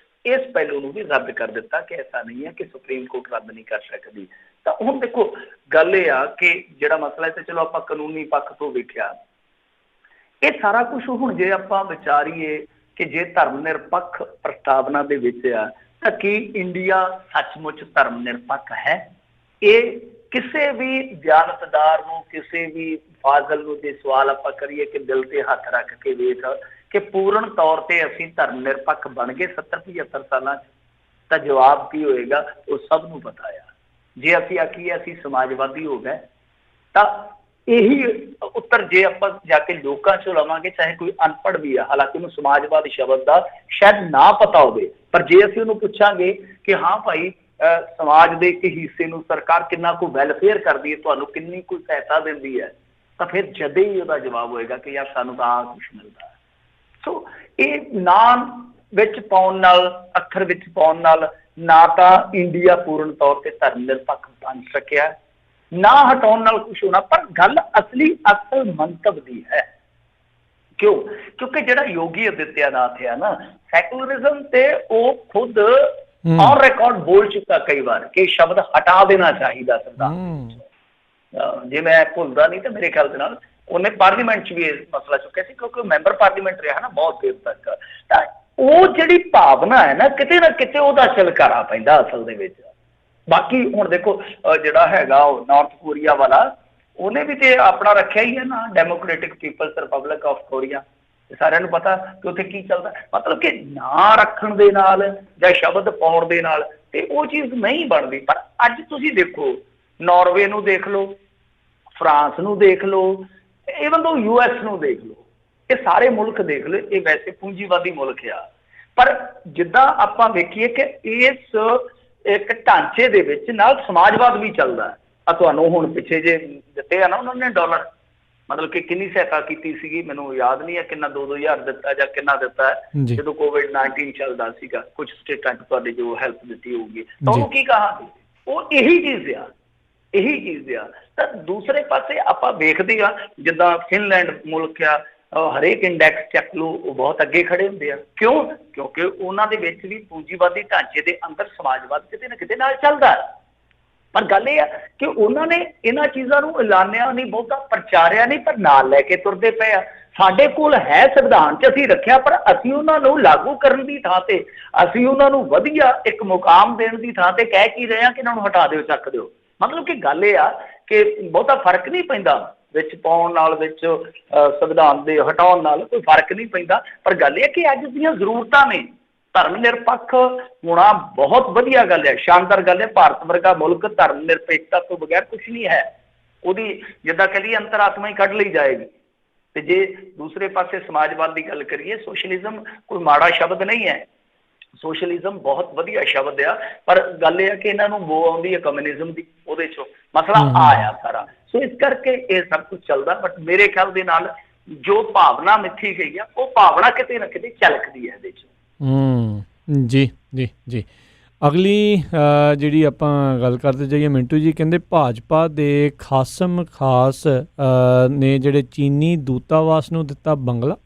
ਇਸ ਪਹਿਲੂ ਨੂੰ ਵੀ ਰੱਦ ਕਰ ਦਿੱਤਾ ਕਿ ਐਸਾ ਨਹੀਂ ਹੈ ਕਿ ਸੁਪਰੀਮ ਕੋਰਟ ਰੱਦ ਨਹੀਂ ਕਰ ਸਕਦੀ। ਤਾਂ ਹੁਣ ਦੇਖੋ ਗੱਲ ਇਹ ਆ ਕਿ ਜਿਹੜਾ ਮਸਲਾ ਤੇ ਚਲੋ ਆਪਾਂ ਕਾਨੂੰਨੀ ਪੱਖ ਤੋਂ ਵੇਖਿਆ, ਇਹ ਸਾਰਾ ਕੁਝ ਹੁਣ ਜੇ ਆਪਾਂ ਵਿਚਾਰੀਏ ਕਿ ਜੇ ਧਰਮ ਨਿਰਪੱਖ ਪ੍ਰਸਤਾਵਨਾ ਦੇ ਵਿੱਚ ਆ, ਤਾਂ ਕੀ ਇੰਡੀਆ ਸੱਚਮੁੱਚ ਧਰਮ ਨਿਰਪੱਖ ਹੈ? ਇਹ ਕਿਸੇ ਵੀ ਦਿਆਨਤਦਾਰ ਨੂੰ, ਕਿਸੇ ਵੀ ਫਾਜ਼ਲ ਨੂੰ ਜੇ ਸਵਾਲ ਆਪਾਂ ਕਰੀਏ ਕਿ ਦਿਲ ਤੇ ਹੱਥ ਰੱਖ ਕੇ ਵੇਖ ਕਿ ਪੂਰਨ ਤੌਰ ਤੇ ਅਸੀਂ ਧਰਮ ਨਿਰਪੱਖ ਬਣ ਗਏ 70-75 ਸਾਲਾਂ 'ਚ, ਤਾਂ ਜਵਾਬ ਕੀ ਹੋਏਗਾ ਉਹ ਸਭ ਨੂੰ ਪਤਾ ਆ। ਜੇ ਅਸੀਂ ਆਖੀਏ ਅਸੀਂ ਸਮਾਜਵਾਦੀ ਹੋ ਗਏ, ਤਾਂ ਇਹੀ ਉੱਤਰ ਜੇ ਆਪਾਂ ਜਾ ਕੇ ਲੋਕਾਂ 'ਚੋਂ ਲਵਾਂਗੇ, ਚਾਹੇ ਕੋਈ ਅਨਪੜ੍ਹ ਵੀ ਆ, ਹਾਲਾਂਕਿ ਉਹਨੂੰ ਸਮਾਜਵਾਦ ਸ਼ਬਦ ਦਾ ਸ਼ਾਇਦ ਨਾ ਪਤਾ ਹੋਵੇ, ਪਰ ਜੇ ਅਸੀਂ ਉਹਨੂੰ ਪੁੱਛਾਂਗੇ ਕਿ ਹਾਂ ਭਾਈ ਸਮਾਜ ਦੇ ਇੱਕ ਹਿੱਸੇ ਨੂੰ ਸਰਕਾਰ ਕਿੰਨਾ ਕੁ ਵੈਲਫੇਅਰ ਕਰਦੀ ਹੈ, ਤੁਹਾਨੂੰ ਕਿੰਨੀ ਕੁ ਸਹਾਇਤਾ ਦਿੰਦੀ ਹੈ, ਤਾਂ ਫਿਰ ਜਦੇ ਹੀ ਉਹਦਾ ਜਵਾਬ ਹੋਏਗਾ ਕਿ ਯਾਰ ਸਾਨੂੰ ਤਾਂ ਕੁਛ ਮਿਲਦਾ। ਸੋ ਇਹ ਨਾਂ ਵਿੱਚ ਪਾਉਣ ਨਾਲ, ਅੱਖਰ ਵਿੱਚ ਪਾਉਣ ਨਾਲ ਨਾ ਤਾਂ ਇੰਡੀਆ ਪੂਰਨ ਤੌਰ ਤੇ ਧਰਮ ਨਿਰਪੱਖ ਬਣ ਸਕਿਆ, ਨਾ ਹਟਾਉਣ ਨਾਲ ਕੁਛ ਹੋਣਾ, ਪਰ ਗੱਲ ਅਸਲ ਮੰਤਵ ਦੀ ਹੈ। ਕਿਉਂ? ਕਿਉਂਕਿ ਜਿਹੜਾ ਯੋਗੀ ਆਦਿੱਤਿਆਨਾਥ ਹੈ ਨਾ, ਸੈਕੂਲਰਿਜ਼ਮ ਤੇ ਉਹ ਖੁਦ ਔਨ ਰਿਕਾਰਡ ਬੋਲ ਚੁੱਕਾ ਕਈ ਵਾਰ ਕਿ ਸ਼ਬਦ ਹਟਾ ਦੇਣਾ ਚਾਹੀਦਾ ਸੰਵਿਧਾਨ। ਜੇ ਮੈਂ ਭੁੱਲਦਾ ਨਹੀਂ ਤਾਂ ਮੇਰੇ ਖਿਆਲ ਦੇ ਨਾਲ ਉਹਨੇ ਪਾਰਲੀਮੈਂਟ 'ਚ ਵੀ ਇਹ ਮਸਲਾ ਚੁੱਕਿਆ ਸੀ, ਕਿਉਂਕਿ ਮੈਂਬਰ ਪਾਰਲੀਮੈਂਟ ਰਿਹਾ ਨਾ ਬਹੁਤ ਦੇਰ ਤੱਕ। ਤਾਂ ਉਹ ਜਿਹੜੀ ਭਾਵਨਾ ਹੈ ਨਾ, ਕਿਤੇ ਨਾ ਕਿਤੇ ਉਹਦਾ ਛਿਲਕਾਰਾ ਪੈਂਦਾ ਅਸਲ ਦੇ ਵਿੱਚ। ਬਾਕੀ ਹੁਣ ਦੇਖੋ ਜਿਹੜਾ ਹੈਗਾ ਉਹ ਨਾਰਥ ਕੋਰੀਆ ਵਾਲਾ, ਉਹਨੇ ਵੀ ਤੇ ਆਪਣਾ ਰੱਖਿਆ ਹੀ ਹੈ ਨਾ, democratic people's republic of Korea. ਸਾਰਿਆਂ ਨੂੰ ਪਤਾ ਕਿ ਉੱਥੇ ਕੀ ਚੱਲਦਾ। ਮਤਲਬ ਕਿ ਨਾਂ ਰੱਖਣ ਦੇ ਨਾਲ ਜਾਂ ਸ਼ਬਦ ਪਾਉਣ ਦੇ ਨਾਲ ਤੇ ਉਹ ਚੀਜ਼ ਨਹੀਂ ਬਣਦੀ। ਪਰ ਅੱਜ ਤੁਸੀਂ ਦੇਖੋ, ਨਾਰਵੇ ਨੂੰ ਦੇਖ ਲਓ, ਫਰਾਂਸ ਨੂੰ ਦੇਖ ਲਓ, ਈਵਨ ਦੋ US ਨੂੰ ਦੇਖ ਲਓ, ਇਹ ਸਾਰੇ ਮੁਲਕ ਦੇਖ ਲਓ, ਇਹ ਵੈਸੇ ਪੂੰਜੀਵਾਦੀ ਮੁਲਕ ਆ, ਪਰ ਜਿੱਦਾਂ ਆਪਾਂ ਵੇਖੀਏ ਕਿ ਇਸ ਇੱਕ ਢਾਂਚੇ ਦੇ ਵਿੱਚ ਨਾਲ ਸਮਾਜਵਾਦ ਵੀ ਚੱਲਦਾ। ਆ ਤੁਹਾਨੂੰ ਹੁਣ ਪਿੱਛੇ ਜੇ ਦਿੱਤੇ ਆ ਨਾ ਉਹਨਾਂ ਨੇ ਡਾਲਰ, ਮਤਲਬ ਕਿ ਕਿੰਨੀ ਸਹਾਇਤਾ ਕੀਤੀ ਸੀਗੀ, ਮੈਨੂੰ ਯਾਦ ਨਹੀਂ ਹੈ ਕਿੰਨਾ, 2-2000 ਦਿੱਤਾ ਜਾਂ ਕਿੰਨਾ ਦਿੱਤਾ ਜਦੋਂ COVID-19 ਚੱਲਦਾ ਸੀਗਾ। ਕੁਝ ਸਟੇਟਾਂ 'ਚ ਤੁਹਾਡੀ ਜੋ ਹੈਲਪ ਦਿੱਤੀ ਹੋਊਗੀ, ਤਾਂ ਉਹਨੂੰ ਕੀ ਕਹਾਂਗੇ? ਉਹ ਇਹੀ ਚੀਜ਼ ਆ, ਇਹੀ ਚੀਜ਼ ਆ। ਤਾਂ ਦੂਸਰੇ ਪਾਸੇ ਆਪਾਂ ਵੇਖਦੇ ਆ ਜਿੱਦਾਂ ਫਿਨਲੈਂਡ ਮੁਲਕ ਆ, ਹਰੇਕ ਇੰਡੈਕਸ ਚੱਕ ਲਓ ਉਹ ਬਹੁਤ ਅੱਗੇ ਖੜੇ ਹੁੰਦੇ ਆ। ਕਿਉਂ? ਕਿਉਂਕਿ ਉਹਨਾਂ ਦੇ ਵਿੱਚ ਵੀ ਪੂੰਜੀਵਾਦੀ ਢਾਂਚੇ ਦੇ ਅੰਦਰ ਸਮਾਜਵਾਦ ਕਿਤੇ ਨਾ ਕਿਤੇ ਨਾਲ ਚੱਲਦਾ। ਪਰ ਗੱਲ ਇਹ ਆ ਕਿ ਉਹਨਾਂ ਨੇ ਇਹਨਾਂ ਚੀਜ਼ਾਂ ਨੂੰ ਐਲਾਨਿਆ ਨਹੀਂ, ਬਹੁਤਾ ਪ੍ਰਚਾਰਿਆ ਨਹੀਂ, ਪਰ ਨਾਲ ਲੈ ਕੇ ਤੁਰਦੇ ਪਏ ਆ। ਸਾਡੇ ਕੋਲ ਹੈ ਸੰਵਿਧਾਨ 'ਚ ਅਸੀਂ ਰੱਖਿਆ, ਪਰ ਅਸੀਂ ਉਹਨਾਂ ਨੂੰ ਲਾਗੂ ਕਰਨ ਦੀ ਥਾਂ ਤੇ, ਅਸੀਂ ਉਹਨਾਂ ਨੂੰ ਵਧੀਆ ਇੱਕ ਮੁਕਾਮ ਦੇਣ ਦੀ ਥਾਂ ਤੇ ਕਹਿ ਕੀ ਰਹੇ ਹਾਂ ਕਿ ਇਹਨਾਂ ਨੂੰ ਹਟਾ ਦਿਓ, ਚੱਕ ਦਿਓ। ਮਤਲਬ ਕਿ ਗੱਲ ਇਹ ਆ ਕਿ ਬਹੁਤਾ ਫਰਕ ਨਹੀਂ ਪੈਂਦਾ ਵਿੱਚ ਪਾਉਣ ਨਾਲ, ਵਿੱਚ ਸੰਵਿਧਾਨ ਦੇ ਹਟਾਉਣ ਨਾਲ ਕੋਈ ਫਰਕ ਨਹੀਂ ਪੈਂਦਾ। ਪਰ ਗੱਲ ਇਹ ਕਿ ਅੱਜ ਦੀਆਂ ਜ਼ਰੂਰਤਾਂ ਨੇ, ਧਰਮ ਨਿਰਪੱਖ ਹੋਣਾ ਬਹੁਤ ਵਧੀਆ ਗੱਲ ਹੈ, ਸ਼ਾਨਦਾਰ ਗੱਲ ਹੈ। ਭਾਰਤ ਵਰਗਾ ਮੁਲਕ ਧਰਮ ਨਿਰਪੇਖਤਾ ਤੋਂ ਬਗੈਰ ਕੁਛ ਨਹੀਂ ਹੈ। ਉਹਦੀ ਜਿੱਦਾਂ ਕਹ ਲਈਏ ਅੰਤਰਾਤਮਾ ਹੀ ਕੱਢ ਲਈ ਜਾਏਗੀ। ਤੇ ਜੇ ਦੂਸਰੇ ਪਾਸੇ ਸਮਾਜਵਾਦ ਦੀ ਗੱਲ ਕਰੀਏ, ਸੋਸ਼ਲਿਜ਼ਮ ਕੋਈ ਮਾੜਾ ਸ਼ਬਦ ਨਹੀਂ ਹੈ, ਸੋਸ਼ਲਿਜ਼ਮ ਬਹੁਤ ਵਧੀਆ ਸ਼ਬਦ ਆ। ਪਰ ਗੱਲ ਇਹ ਆ ਕਿ ਇਹਨਾਂ ਨੂੰ ਬੋ ਆਉਂਦੀ ਹੈ ਕਮਿਊਨਿਜ਼ਮ ਦੀ, ਉਹਦੇ ਚੋਂ ਮਸਲਾ ਆਇਆ ਸਾਰਾ। ਸੋ ਇਸ ਕਰਕੇ ਇਹ ਸਭ ਕੁਝ ਚੱਲਦਾ। ਬਟ ਮੇਰੇ ਖਿਆਲ ਦੇ ਨਾਲ ਜੋ ਭਾਵਨਾ ਮਿੱਥੀ ਗਈ ਆ, ਉਹ ਭਾਵਨਾ ਕਿਤੇ ਨਾ ਕਿਤੇ ਝਲਕਦੀ ਹੈ ਇਹਦੇ 'ਚ। ਜੀ ਜੀ ਜੀ। ਅਗਲੀ ਜਿਹੜੀ ਆਪਾਂ ਗੱਲ ਕਰਦੇ ਜਾਈਏ, ਮਿੰਟੂ ਜੀ ਕਹਿੰਦੇ ਭਾਜਪਾ ਦੇ ਖਾਸਮ ਖਾਸ ਨੇ ਜਿਹੜੇ ਚੀਨੀ ਦੂਤਾਵਾਸ ਨੂੰ ਦਿੱਤਾ ਬੰਗਲਾ।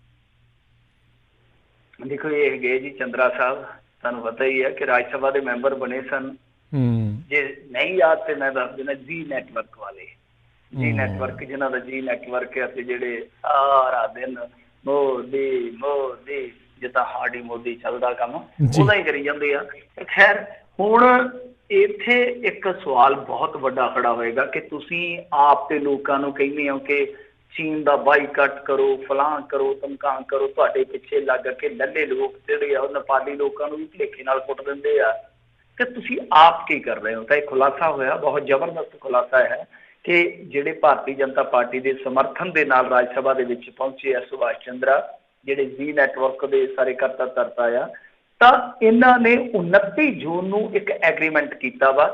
ਦੇਖੋ ਇਹ ਹੈਗੇ ਜੀ ਚੰਦਰਾ ਸਾਹਿਬ, ਤੁਹਾਨੂੰ ਪਤਾ ਹੀ ਹੈ ਕਿ ਰਾਜ ਸਭਾ ਦੇ ਮੈਂਬਰ ਬਣੇ ਸਨ। ਜੇ ਨਹੀਂ ਯਾਦ ਤੇ ਮੈਂ ਦੱਸ ਦੇਣਾ, ਜੀ ਨੈਟਵਰਕ ਵਾਲੇ, ਜੀ ਨੈਟਵਰਕ, ਜਿਨ੍ਹਾਂ ਦਾ ਜੀ ਨੈਟਵਰਕ ਹੈ ਤੇ ਜਿਹੜੇ ਸਾਰਾ ਦਿਨ ਮੋਦੀ ਮੋਦੀ ਜਿੱਦਾਂ ਹਾਰਡੀ ਮੋਦੀ ਚੱਲਦਾ ਕੰਮ ਉਹਦਾ ਹੀ ਕਰੀ ਜਾਂਦੇ ਆ। ਖੈਰ ਹੁਣ ਇੱਥੇ ਇੱਕ ਸਵਾਲ ਬਹੁਤ ਵੱਡਾ ਖੜਾ ਹੋਏਗਾ ਕਿ ਤੁਸੀਂ ਆਪ ਤੇ ਲੋਕਾਂ ਨੂੰ ਕਹਿੰਦੇ ਹੋ ਕਿ ਚੀਨ ਦਾ ਬਾਈਕਾਟ ਕਰੋ, ਫਲਾਂ ਕਰੋ, ਧਮਕਾਂ ਕਰੋ, ਤੁਹਾਡੇ ਪਿੱਛੇ ਲੱਗ ਕੇ ਲੱਲੇ ਲੋਕ ਜਿਹੜੇ ਆ ਉਹ ਨੇਪਾਲੀ ਲੋਕਾਂ ਨੂੰ ਵੀ ਭਲੇਖੇ ਨਾਲ ਕੁੱਟ ਦਿੰਦੇ ਆ, ਕਿ ਤੁਸੀਂ ਆਪ ਕੀ ਕਰ ਰਹੇ ਹੋ। ਤਾਂ ਇਹ ਖੁਲਾਸਾ ਹੋਇਆ, ਬਹੁਤ ਜ਼ਬਰਦਸਤ ਖੁਲਾਸਾ ਹੈ ਕਿ ਜਿਹੜੇ ਭਾਰਤੀ ਜਨਤਾ ਪਾਰਟੀ ਦੇ ਸਮਰਥਨ ਦੇ ਨਾਲ ਰਾਜ ਸਭਾ ਦੇ ਵਿੱਚ ਪਹੁੰਚੇ ਆ ਸੁਭਾਸ਼ ਚੰਦਰਾ, ਜਿਹੜੇ ਜੀ ਨੈਟਵਰਕ ਦੇ ਸਾਰੇ ਕਰਤਾ ਧਰਤਾ ਆ, ਤਾਂ ਇਹਨਾਂ ਨੇ 29 ਜੂਨ ਨੂੰ ਇੱਕ ਐਗਰੀਮੈਂਟ ਕੀਤਾ ਵਾ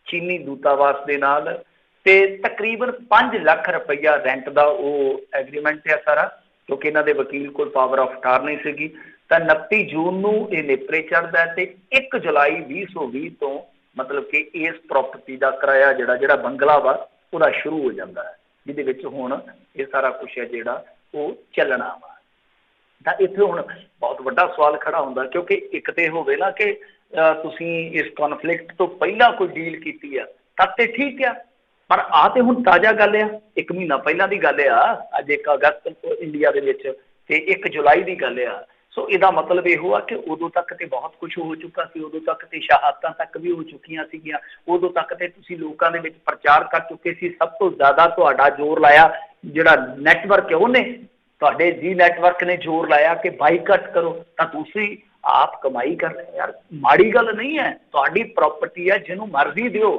ਚੀਨੀ ਦੂਤਾਵਾਸ ਦੇ ਨਾਲ, ਤੇ ਤਕਰੀਬਨ 5 ਲੱਖ ਰੁਪਈਆ ਰੈਂਟ ਦਾ ਉਹ ਐਗਰੀਮੈਂਟ ਆ ਸਾਰਾ, ਕਿਉਂਕਿ ਇਹਨਾਂ ਦੇ ਵਕੀਲ ਕੋਲ ਪਾਵਰ ਆਫ ਅਟਾਰਨੀ ਸੀਗੀ। ਤਾਂ 29 ਜੂਨ ਨੂੰ ਇਹ ਨੇਪਰੇ ਚੜ੍ਹਦਾ ਤੇ 1 ਜੁਲਾਈ 2020 ਤੋਂ ਮਤਲਬ ਕਿ ਇਸ ਪ੍ਰਾਪਰਟੀ ਦਾ ਕਿਰਾਇਆ ਜਿਹੜਾ ਬੰਗਲਾ ਵਾ ਉਹਦਾ ਸ਼ੁਰੂ ਹੋ ਜਾਂਦਾ ਹੈ, ਜਿਹਦੇ ਵਿੱਚ ਹੁਣ ਇਹ ਸਾਰਾ ਕੁਛ ਹੈ ਜਿਹੜਾ ਉਹ ਚੱਲਣਾ ਵਾ। ਤਾਂ ਇੱਥੇ ਹੁਣ ਬਹੁਤ ਵੱਡਾ ਸਵਾਲ ਖੜਾ ਹੁੰਦਾ, ਕਿਉਂਕਿ ਇੱਕ ਤੇ ਹੋਵੇ ਨਾ ਕਿ ਤੁਸੀਂ ਇਸ ਕੌਨਫਲਿਕਟ ਤੋਂ ਪਹਿਲਾਂ ਕੋਈ ਡੀਲ ਕੀਤੀ ਆ ਤਾਂ ਤੇ ਠੀਕ ਆ, ਪਰ ਆਹ ਤੇ ਹੁਣ ਤਾਜ਼ਾ ਗੱਲ ਆ, 1 ਮਹੀਨਾ ਪਹਿਲਾਂ ਦੀ ਗੱਲ ਆ, ਅੱਜ 1 ਅਗਸਤ ਇੰਡੀਆ ਦੇ ਵਿੱਚ ਤੇ 1 ਜੁਲਾਈ ਦੀ ਗੱਲ ਆ। ਸੋ ਇਹਦਾ ਮਤਲਬ ਇਹੋ ਆ ਕਿ ਉਦੋਂ ਤੱਕ ਤੇ ਬਹੁਤ ਕੁਝ ਹੋ ਚੁੱਕਾ ਸੀ, ਉਦੋਂ ਤੱਕ ਤੇ ਸ਼ਹਾਦਤਾਂ ਤੱਕ ਵੀ ਹੋ ਚੁੱਕੀਆਂ ਸੀਗੀਆਂ, ਉਦੋਂ ਤੱਕ ਤੇ ਤੁਸੀਂ ਲੋਕਾਂ ਦੇ ਵਿੱਚ ਪ੍ਰਚਾਰ ਕਰ ਚੁੱਕੇ ਸੀ। ਸਭ ਤੋਂ ਜ਼ਿਆਦਾ ਤੁਹਾਡਾ ਜ਼ੋਰ ਲਾਇਆ ਜਿਹੜਾ ਨੈਟਵਰਕ ਹੈ ਉਹਨੇ, ਤੁਹਾਡੇ ਜੀ ਨੈਟਵਰਕ ਨੇ ਜ਼ੋਰ ਲਾਇਆ ਕਿ ਬਾਈਕਾਟ ਕਰੋ, ਤਾਂ ਤੁਸੀਂ ਆਪ ਕਮਾਈ ਕਰ ਰਹੇ। ਯਾਰ ਮਾੜੀ ਗੱਲ ਨਹੀਂ ਹੈ, ਤੁਹਾਡੀ ਪ੍ਰਾਪਰਟੀ ਹੈ, ਜਿਹਨੂੰ ਮਰਜ਼ੀ ਦਿਓ,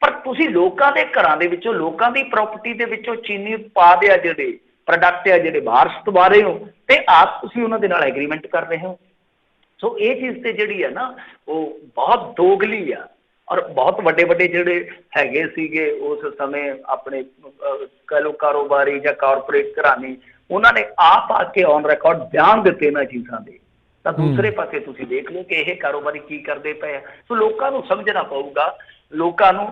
ਪਰ ਤੁਸੀਂ ਲੋਕਾਂ ਦੇ ਘਰਾਂ ਦੇ ਵਿੱਚੋਂ, ਲੋਕਾਂ ਦੀ ਪ੍ਰਾਪਰਟੀ ਦੇ ਵਿੱਚੋਂ ਚੀਨੀ ਉਤਪਾਦ ਆ ਜਿਹੜੇ ਪ੍ਰੋਡਕਟ ਆ ਜਿਹੜੇ ਬਾਹਰ ਸਤਵਾ ਰਹੇ ਹੋ, ਤੇ ਆਪ ਤੁਸੀਂ ਉਹਨਾਂ ਦੇ ਨਾਲ ਐਗਰੀਮੈਂਟ ਕਰ ਰਹੇ ਹੋ। ਸੋ ਇਹ ਚੀਜ਼ ਤੇ ਜਿਹੜੀ ਹੈ ਨਾ ਉਹ ਬਹੁਤ ਦੋਗਲੀ ਆ। ਔਰ ਬਹੁਤ ਵੱਡੇ ਵੱਡੇ ਜਿਹੜੇ ਹੈਗੇ ਸੀਗੇ ਉਸ ਸਮੇਂ ਆਪਣੇ ਕਹਿ ਲਓ ਕਾਰੋਬਾਰੀ ਜਾਂ ਕਾਰਪੋਰੇਟ ਘਰਾਣੇ, ਉਹਨਾਂ ਨੇ ਆਪ ਆ ਕੇ ਔਨ ਰਿਕਾਰਡ ਬਿਆਨ ਦਿੱਤੇ ਇਹਨਾਂ ਚੀਜ਼ਾਂ ਦੇ। ਤਾਂ ਦੂਸਰੇ ਪਾਸੇ ਤੁਸੀਂ ਦੇਖ ਲਓ ਕਿ ਇਹ ਕਾਰੋਬਾਰੀ ਕੀ ਕਰਦੇ ਪਏ ਆ। ਸੋ ਲੋਕਾਂ ਨੂੰ ਸਮਝਣਾ ਪਊਗਾ, ਲੋਕਾਂ ਨੂੰ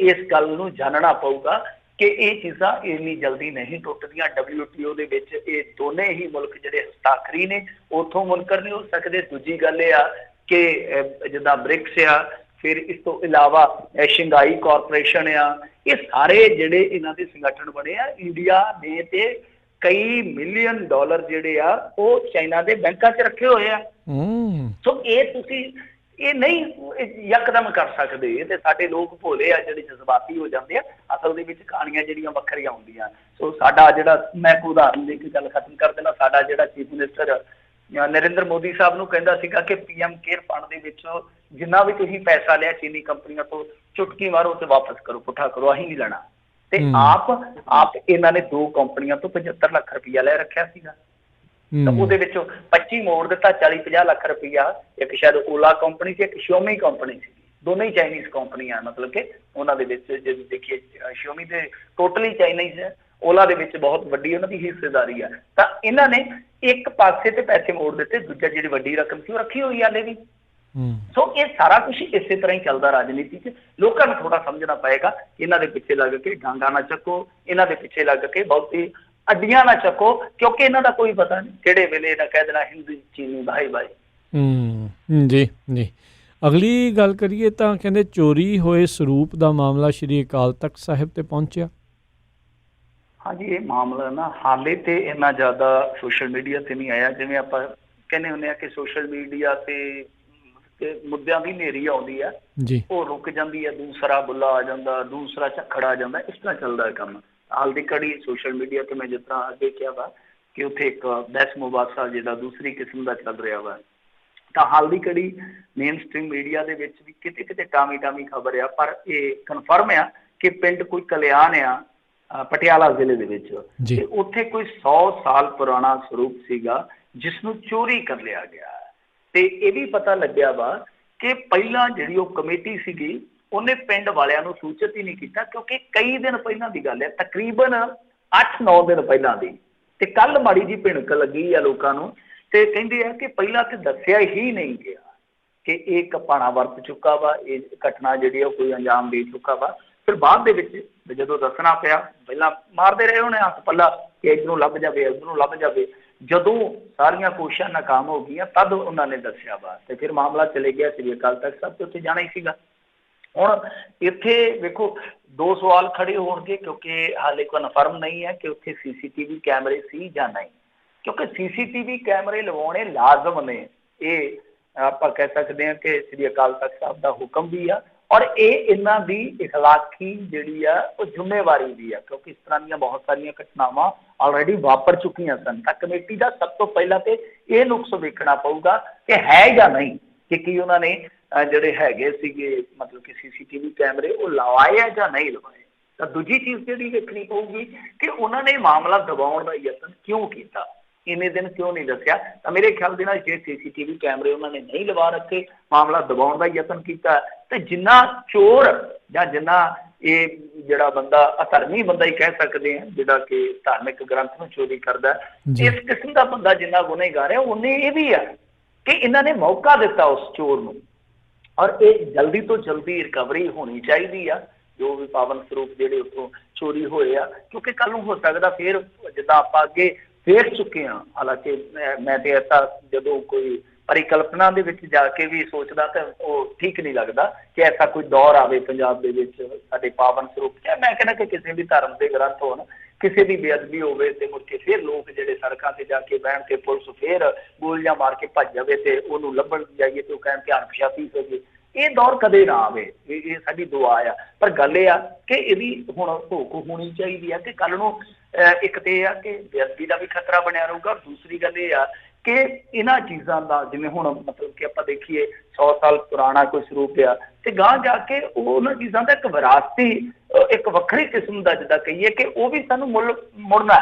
ਇਸ ਗੱਲ ਨੂੰ ਜਾਣਨਾ ਪਊਗਾ ਕਿ ਇਹ ਚੀਜ਼ਾਂ ਇੰਨੀ ਜਲਦੀ ਨਹੀਂ ਟੁੱਟਦੀਆਂ। WTO ਦੇ ਵਿੱਚ ਇਹ ਦੋਨੇ ਹੀ ਮੁਲਕ ਜਿਹੜੇ ਹਸਤਾਖਰੀ ਨੇ ਉੱਥੋਂ ਮੁਨਕਰ ਨਹੀਂ ਹੋ ਸਕਦੇ। ਦੂਜੀ ਗੱਲ ਇਹ ਆ ਕਿ ਜਿੱਦਾਂ ਬ੍ਰਿਕਸ ਆ, ਫਿਰ ਇਸ ਤੋਂ ਇਲਾਵਾ ਸ਼ੰਘਾਈ ਕਾਰਪੋਰੇਸ਼ਨ ਆ, ਇਹ ਸਾਰੇ ਜਿਹੜੇ ਇਹਨਾਂ ਦੇ ਸੰਗਠਨ ਬਣੇ ਆ। ਇੰਡੀਆ ਨੇ ਤੇ ਕਈ ਮਿਲੀਅਨ ਡਾਲਰ ਜਿਹੜੇ ਆ ਉਹ ਚਾਈਨਾ ਦੇ ਬੈਂਕਾਂ 'ਚ ਰੱਖੇ ਹੋਏ ਆ। ਸੋ ਇਹ ਤੁਸੀਂ ਇਹ ਨਹੀਂ ਯਕਦਮ ਕਰ ਸਕਦੇ। ਇਹ ਤੇ ਸਾਡੇ ਲੋਕ ਭੋਲੇ ਆ ਜਿਹੜੇ ਜਜ਼ਬਾਤੀ ਹੋ ਜਾਂਦੇ ਆ। ਅਸਲ ਦੇ ਵਿੱਚ ਕਹਾਣੀਆਂ ਜਿਹੜੀਆਂ ਵੱਖਰੀਆਂ ਹੁੰਦੀਆਂ। ਸੋ ਸਾਡਾ ਜਿਹੜਾ, ਮੈਂ ਕੋਈ ਉਦਾਹਰਨ ਦੇ ਕੇ ਗੱਲ ਖਤਮ ਕਰ ਦੇਣਾ, ਸਾਡਾ ਜਿਹੜਾ ਚੀਫ ਮਿਨਿਸਟਰ ਨਰਿੰਦਰ ਮੋਦੀ ਸਾਹਿਬ ਨੂੰ ਕਹਿੰਦਾ ਸੀਗਾ ਕਿ PM ਕੇਅਰ ਫੰਡ ਦੇ ਵਿੱਚੋਂ ਜਿੰਨਾ ਵੀ ਤੁਸੀਂ ਪੈਸਾ ਲਿਆ ਚੀਨੀ ਕੰਪਨੀਆਂ ਤੋਂ, ਚੁਟਕੀ ਮਾਰੋ ਤੇ ਵਾਪਸ ਕਰੋ, ਪੁੱਠਾ ਕਰੋ, ਅਸੀਂ ਨਹੀਂ ਲੈਣਾ। ਤੇ ਆਪ ਇਹਨਾਂ ਨੇ 2 ਕੰਪਨੀਆਂ ਤੋਂ 75 ਲੱਖ ਰੁਪਈਆ ਲੈ ਰੱਖਿਆ ਸੀਗਾ। ਤਾਂ ਉਹਦੇ ਵਿੱਚੋਂ 25 ਮੋੜ ਦਿੱਤਾ, 40-50 ਲੱਖ ਰੁਪਈਆ ਇੱਕ ਸ਼ਾਇਦ ਓਲਾ ਕੰਪਨੀ ਸੀ, ਇੱਕ ਸ਼ਿਓਮੀ ਕੰਪਨੀ ਸੀ, ਦੋਨੇ ਹੀ ਚਾਈਨੀਜ਼ ਕੰਪਨੀਆਂ। ਮਤਲਬ ਕਿ ਉਹਨਾਂ ਦੇ ਵਿੱਚ ਜੇ ਦੇਖੀਏ ਸ਼ਿਓਮੀ ਤੇ ਟੋਟਲੀ ਚਾਈਨੀਜ਼ ਹੈ, ਓਲਾ ਦੇ ਵਿੱਚ ਬਹੁਤ ਵੱਡੀ ਉਹਨਾਂ ਦੀ ਹਿੱਸੇਦਾਰੀ ਆ। ਤਾਂ ਇਹਨਾਂ ਨੇ ਇੱਕ ਪਾਸੇ ਤੇ ਪੈਸੇ ਮੋੜ ਦਿੱਤੇ, ਦੂਜਾ ਜਿਹੜੀ ਵੱਡੀ ਰਕਮ ਸੀ ਉਹ ਰੱਖੀ ਹੋਈ ਹਾਲੇ ਵੀ। ਸੋ ਇਹ ਸਾਰਾ ਕੁਝ ਇਸੇ ਤਰ੍ਹਾਂ ਹੀ ਚੱਲਦਾ ਰਾਜਨੀਤੀ 'ਚ। ਲੋਕਾਂ ਨੂੰ ਥੋੜਾ ਸਮਝਣਾ ਪਏਗਾ, ਇਹਨਾਂ ਦੇ ਪਿੱਛੇ ਲੱਗ ਕੇ ਡਾਂਗਾ ਨਾ ਚੱਕੋ, ਇਹਨਾਂ ਦੇ ਪਿੱਛੇ ਲੱਗ ਕੇ ਬਹੁਤੀ ਅੱਡੀਆਂ ਨਾ ਚੱਕੋ, ਕਿਉਂਕਿ ਇਹਨਾਂ ਦਾ ਕੋਈ ਪਤਾ ਨਹੀਂ ਕਿਹੜੇ ਵੇਲੇ ਇਹਨਾਂ ਕਹਿ ਦੇਣਾ ਹਿੰਦੀ ਚੀਨੀ ਬਾਈ ਬਾਈ। ਜੀ ਜੀ। ਅਗਲੀ ਗੱਲ ਕਰੀਏ ਤਾਂ ਕਹਿੰਦੇ ਚੋਰੀ ਹੋਏ ਸਰੂਪ ਦਾ ਮਾਮਲਾ ਸ਼੍ਰੀ ਅਕਾਲ ਤਖਤ ਸਾਹਿਬ ਤੇ ਪਹੁੰਚਿਆ। ਹਾਂਜੀ, ਇਹ ਮਾਮਲਾ ਨਾ ਹਾਲੇ ਤੇ ਇੰਨਾ ਜ਼ਿਆਦਾ ਸੋਸ਼ਲ ਮੀਡੀਆ ਤੇ ਨਹੀਂ ਆਇਆ। ਜਿਵੇਂ ਆਪਾਂ ਕਹਿੰਦੇ ਹੁੰਦੇ ਆ ਕਿ ਸੋਸ਼ਲ ਮੀਡੀਆ ਤੇ ਮੁੱਦਿਆਂ ਦੀ ਹਨੇਰੀ ਆਉਂਦੀ ਆ ਜੀ, ਉਹ ਰੁਕ ਜਾਂਦੀ ਹੈ, ਦੂਸਰਾ ਬੁੱਲਾ ਆ ਜਾਂਦਾ, ਦੂਸਰਾ ਝੱਖੜ ਆ ਜਾਂਦਾ, ਇਸ ਤਰ੍ਹਾਂ ਚੱਲਦਾ ਹੈ ਕੰਮ। ਹਾਲ ਦੀ ਘੜੀ ਸੋਸ਼ਲ ਮੀਡੀਆ ਤੇ ਮੈਂ ਜਿਸ ਤਰ੍ਹਾਂ ਅੱਗੇ ਕਿਹਾ ਵਾ ਕਿ ਉੱਥੇ ਇੱਕ ਬਹਿਸ ਮੁਬਾਸਾ ਜਿਹੜਾ ਦੂਸਰੀ ਕਿਸਮ ਦਾ ਚੱਲ ਰਿਹਾ ਵਾ, ਤਾਂ ਹਾਲ ਦੀ ਘੜੀ ਮੇਨ ਸਟ੍ਰੀਮ ਮੀਡੀਆ ਦੇ ਵਿੱਚ ਵੀ ਕਿਤੇ ਕਿਤੇ ਟਾਵੀਂ ਖਬਰ ਆ, ਪਰ ਇਹ ਕਨਫਰਮ ਆ ਕਿ ਪਿੰਡ ਕੋਈ ਕਲਿਆਣ ਆ ਪਟਿਆਲਾ ਜ਼ਿਲ੍ਹੇ ਦੇ ਵਿੱਚ, ਤੇ ਉੱਥੇ ਕੋਈ 100 ਸਾਲ ਪੁਰਾਣਾ ਸਰੂਪ ਸੀਗਾ ਜਿਸ ਨੂੰ ਚੋਰੀ ਕਰ ਲਿਆ ਗਿਆ। ਤੇ ਇਹ ਵੀ ਪਤਾ ਲੱਗਿਆ ਵਾ ਕਿ ਪਹਿਲਾਂ ਜਿਹੜੀ ਉਹ ਕਮੇਟੀ ਸੀਗੀ ਉਹਨੇ ਪਿੰਡ ਵਾਲਿਆਂ ਨੂੰ ਸੂਚਿਤ ਹੀ ਨਹੀਂ ਕੀਤਾ, ਕਿਉਂਕਿ ਕਈ ਦਿਨ ਪਹਿਲਾਂ ਦੀ ਗੱਲ ਹੈ, ਤਕਰੀਬਨ 8-9 ਦਿਨ ਪਹਿਲਾਂ ਦੀ। ਤੇ ਕੱਲ ਮਾੜੀ ਜੀ ਭਿਣਕ ਲੱਗੀ ਆ ਲੋਕਾਂ ਨੂੰ, ਤੇ ਕਹਿੰਦੇ ਆ ਕਿ ਪਹਿਲਾਂ ਤੇ ਦੱਸਿਆ ਹੀ ਨਹੀਂ ਗਿਆ ਕਿ ਇਹ ਕਪਾਣਾ ਵਰਤ ਚੁੱਕਾ ਵਾ, ਇਹ ਘਟਨਾ ਜਿਹੜੀ ਆ ਕੋਈ ਅੰਜਾਮ ਦੇ ਚੁੱਕਾ ਵਾ। ਫਿਰ ਬਾਅਦ ਦੇ ਵਿੱਚ ਜਦੋਂ ਦੱਸਣਾ ਪਿਆ, ਪਹਿਲਾਂ ਮਾਰਦੇ ਰਹੇ ਉਹਨੇ ਹੱਥ ਪੱਲਾ ਕਿ ਇੱਧਰੋਂ ਲੱਭ ਜਾਵੇ, ਇੱਧਰੋਂ ਲੱਭ ਜਾਵੇ। ਜਦੋਂ ਸਾਰੀਆਂ ਕੋਸ਼ਿਸ਼ਾਂ ਨਾਕਾਮ ਹੋ ਗਈਆਂ ਤਦ ਉਹਨਾਂ ਨੇ ਦੱਸਿਆ ਵਾ, ਤੇ ਫਿਰ ਮਾਮਲਾ ਚਲੇ ਗਿਆ ਸ੍ਰੀ ਅਕਾਲ ਤਖਤ ਸਾਹਿਬ ਤੇ ਉੱਥੇ ਜਾਣਾ ਹੀ ਸੀਗਾ। ਹੁਣ ਇੱਥੇ ਵੇਖੋ 2 ਸਵਾਲ ਖੜੇ ਹੋਣਗੇ, ਕਿਉਂਕਿ ਹਾਲੇ ਕਨਫਰਮ ਨਹੀਂ ਹੈ ਕਿ ਉੱਥੇ CCTV ਕੈਮਰੇ ਸੀ ਜਾਂ ਨਹੀਂ, ਕਿਉਂਕਿ CCTV ਕੈਮਰੇ ਲਵਾਉਣੇ ਲਾਜ਼ਮ ਨੇ। ਇਹ ਆਪਾਂ ਕਹਿ ਸਕਦੇ ਹਾਂ ਕਿ ਸ੍ਰੀ ਅਕਾਲ ਤਖਤ ਸਾਹਿਬ ਦਾ ਹੁਕਮ ਵੀ ਆ, ਔਰ ਇਹ ਇਹਨਾਂ ਦੀ ਇਖਲਾਕੀ ਜਿਹੜੀ ਆ ਉਹ ਜ਼ਿੰਮੇਵਾਰੀ ਵੀ ਆ, ਕਿਉਂਕਿ ਇਸ ਤਰ੍ਹਾਂ ਦੀਆਂ ਬਹੁਤ ਸਾਰੀਆਂ ਘਟਨਾਵਾਂ ਆਲਰੇਡੀ ਵਾਪਰ ਚੁੱਕੀਆਂ ਸਨ। ਤਾਂ ਕਮੇਟੀ ਦਾ ਸਭ ਤੋਂ ਪਹਿਲਾਂ ਤੇ ਇਹ ਨੁਕਸ ਵੇਖਣਾ ਪਊਗਾ ਕਿ ਹੈ ਜਾਂ ਨਹੀਂ, ਕਿ ਕੀ ਉਹਨਾਂ ਨੇ ਜਿਹੜੇ ਹੈਗੇ ਸੀਗੇ ਮਤਲਬ ਕਿ CCTV ਕੈਮਰੇ ਉਹ ਲਵਾਏ ਆ ਜਾਂ ਨਹੀਂ ਲਵਾਏ। ਤਾਂ ਦੂਜੀ ਚੀਜ਼ ਜਿਹੜੀ ਵੇਖਣੀ ਪਊਗੀ ਕਿ ਉਹਨਾਂ ਨੇ ਮਾਮਲਾ ਦਬਾਉਣ ਦਾ ਯਤਨ ਕਿਉਂ ਕੀਤਾ, ਇੰਨੇ ਦਿਨ ਕਿਉਂ ਨਹੀਂ ਦੱਸਿਆ। ਤਾਂ ਮੇਰੇ ਖਿਆਲ ਦੇ ਨਾਲ ਜੇ CCTV ਕੈਮਰੇ ਉਹਨਾਂ ਨੇ ਨਹੀਂ ਲਵਾ ਰੱਖੇ, ਮਾਮਲਾ ਦਬਾਉਣ ਦਾ ਯਤਨ ਕੀਤਾ, ਤੇ ਜਿੰਨਾ ਚੋਰ ਜਾਂ ਜਿੰਨਾ ਇਹ ਜਿਹੜਾ ਬੰਦਾ ਅਧਰਮੀ ਬੰਦਾ ਹੀ ਕਹਿ ਸਕਦੇ ਆ ਜਿਹੜਾ ਕਿ ਧਾਰਮਿਕ ਗ੍ਰੰਥ ਨੂੰ ਚੋਰੀ ਕਰਦਾ, ਇਸ ਕਿਸਮ ਦਾ ਬੰਦਾ ਜਿੰਨਾ ਗੁਨੇਗਾਰ ਹੈ ਉਹਨੇ ਇਹ ਵੀ ਆ ਕਿ ਇਹਨਾਂ ਨੇ ਮੌਕਾ ਦਿੱਤਾ ਉਸ ਚੋਰ ਨੂੰ, ਔਰ ਇਹ ਜਲਦੀ ਤੋਂ ਜਲਦੀ ਰਿਕਵਰੀ ਹੋਣੀ ਚਾਹੀਦੀ ਆ ਜੋ ਵੀ ਪਾਵਨ ਸਰੂਪ ਜਿਹੜੇ ਉੱਥੋਂ ਚੋਰੀ ਹੋਏ ਆ, ਕਿਉਂਕਿ ਕੱਲ ਨੂੰ ਹੋ ਸਕਦਾ ਫਿਰ ਜਿੱਦਾਂ ਆਪਾਂ ਅੱਗੇ ਵੇਖ ਚੁੱਕੇ ਹਾਂ। ਹਾਲਾਂਕਿ ਮੈਂ ਤੇ ਐਸਾ ਜਦੋਂ ਕੋਈ ਪਰਿਕਲਪਨਾ ਦੇ ਵਿੱਚ ਜਾ ਕੇ ਵੀ ਸੋਚਦਾ ਤਾਂ ਉਹ ਠੀਕ ਨਹੀਂ ਲੱਗਦਾ ਕਿ ਐਸਾ ਕੋਈ ਦੌਰ ਆਵੇ ਪੰਜਾਬ ਦੇ ਵਿੱਚ ਸਾਡੇ ਪਾਵਨ ਸਰੂਪ ਚ। ਮੈਂ ਕਹਿੰਦਾ ਕਿ ਕਿਸੇ ਵੀ ਧਰਮ ਦੇ ਗ੍ਰੰਥ ਹੋਣ, ਕਿਸੇ ਦੀ ਬੇਅਦਬੀ ਹੋਵੇ ਤੇ ਮੁੜ ਕੇ ਫਿਰ ਲੋਕ ਜਿਹੜੇ ਸੜਕਾਂ ਤੇ ਜਾ ਕੇ ਬਹਿਣ ਤੇ ਪੁਲਿਸ ਫਿਰ ਗੋਲੀਆਂ ਮਾਰ ਕੇ ਭੱਜ ਜਾਵੇ ਤੇ ਉਹਨੂੰ ਲੱਭਣ ਜਾਈਏ ਤੇ ਉਹ ਕਹਿਣ ਕਿ ਅਣਪਛਾਤੀ ਹੋ ਗਈ। ਇਹ ਦੌਰ ਕਦੇ ਨਾ ਆਵੇ, ਇਹ ਸਾਡੀ ਦੁਆ ਆ। ਪਰ ਗੱਲ ਇਹ ਆ ਕਿ ਇਹਦੀ ਹੁਣ ਭੋਖ ਹੋਣੀ ਚਾਹੀਦੀ ਆ ਕਿ ਕੱਲ ਨੂੰ ਇੱਕ ਤੇ ਇਹ ਆ ਕਿ ਬੇਅਦਬੀ ਦਾ ਵੀ ਖਤਰਾ ਬਣਿਆ ਰਹੂਗਾ। ਦੂਸਰੀ ਗੱਲ ਇਹ ਆ ਕਿ ਇਹਨਾਂ ਚੀਜ਼ਾਂ ਦਾ ਜਿਵੇਂ ਹੁਣ ਮਤਲਬ ਕਿ ਆਪਾਂ ਦੇਖੀਏ 100 ਸਾਲ ਪੁਰਾਣਾ ਕੋਈ ਸਰੂਪ ਆ ਤੇ ਗਾਂਹ ਜਾ ਕੇ ਉਹਨਾਂ ਚੀਜ਼ਾਂ ਦਾ ਇੱਕ ਵਿਰਾਸਤੀ ਇੱਕ ਵੱਖਰੀ ਕਿਸਮ ਦਾ ਜਿੱਦਾਂ ਕਹੀਏ ਕਿ ਉਹ ਵੀ ਸਾਨੂੰ ਮੁੜਨਾ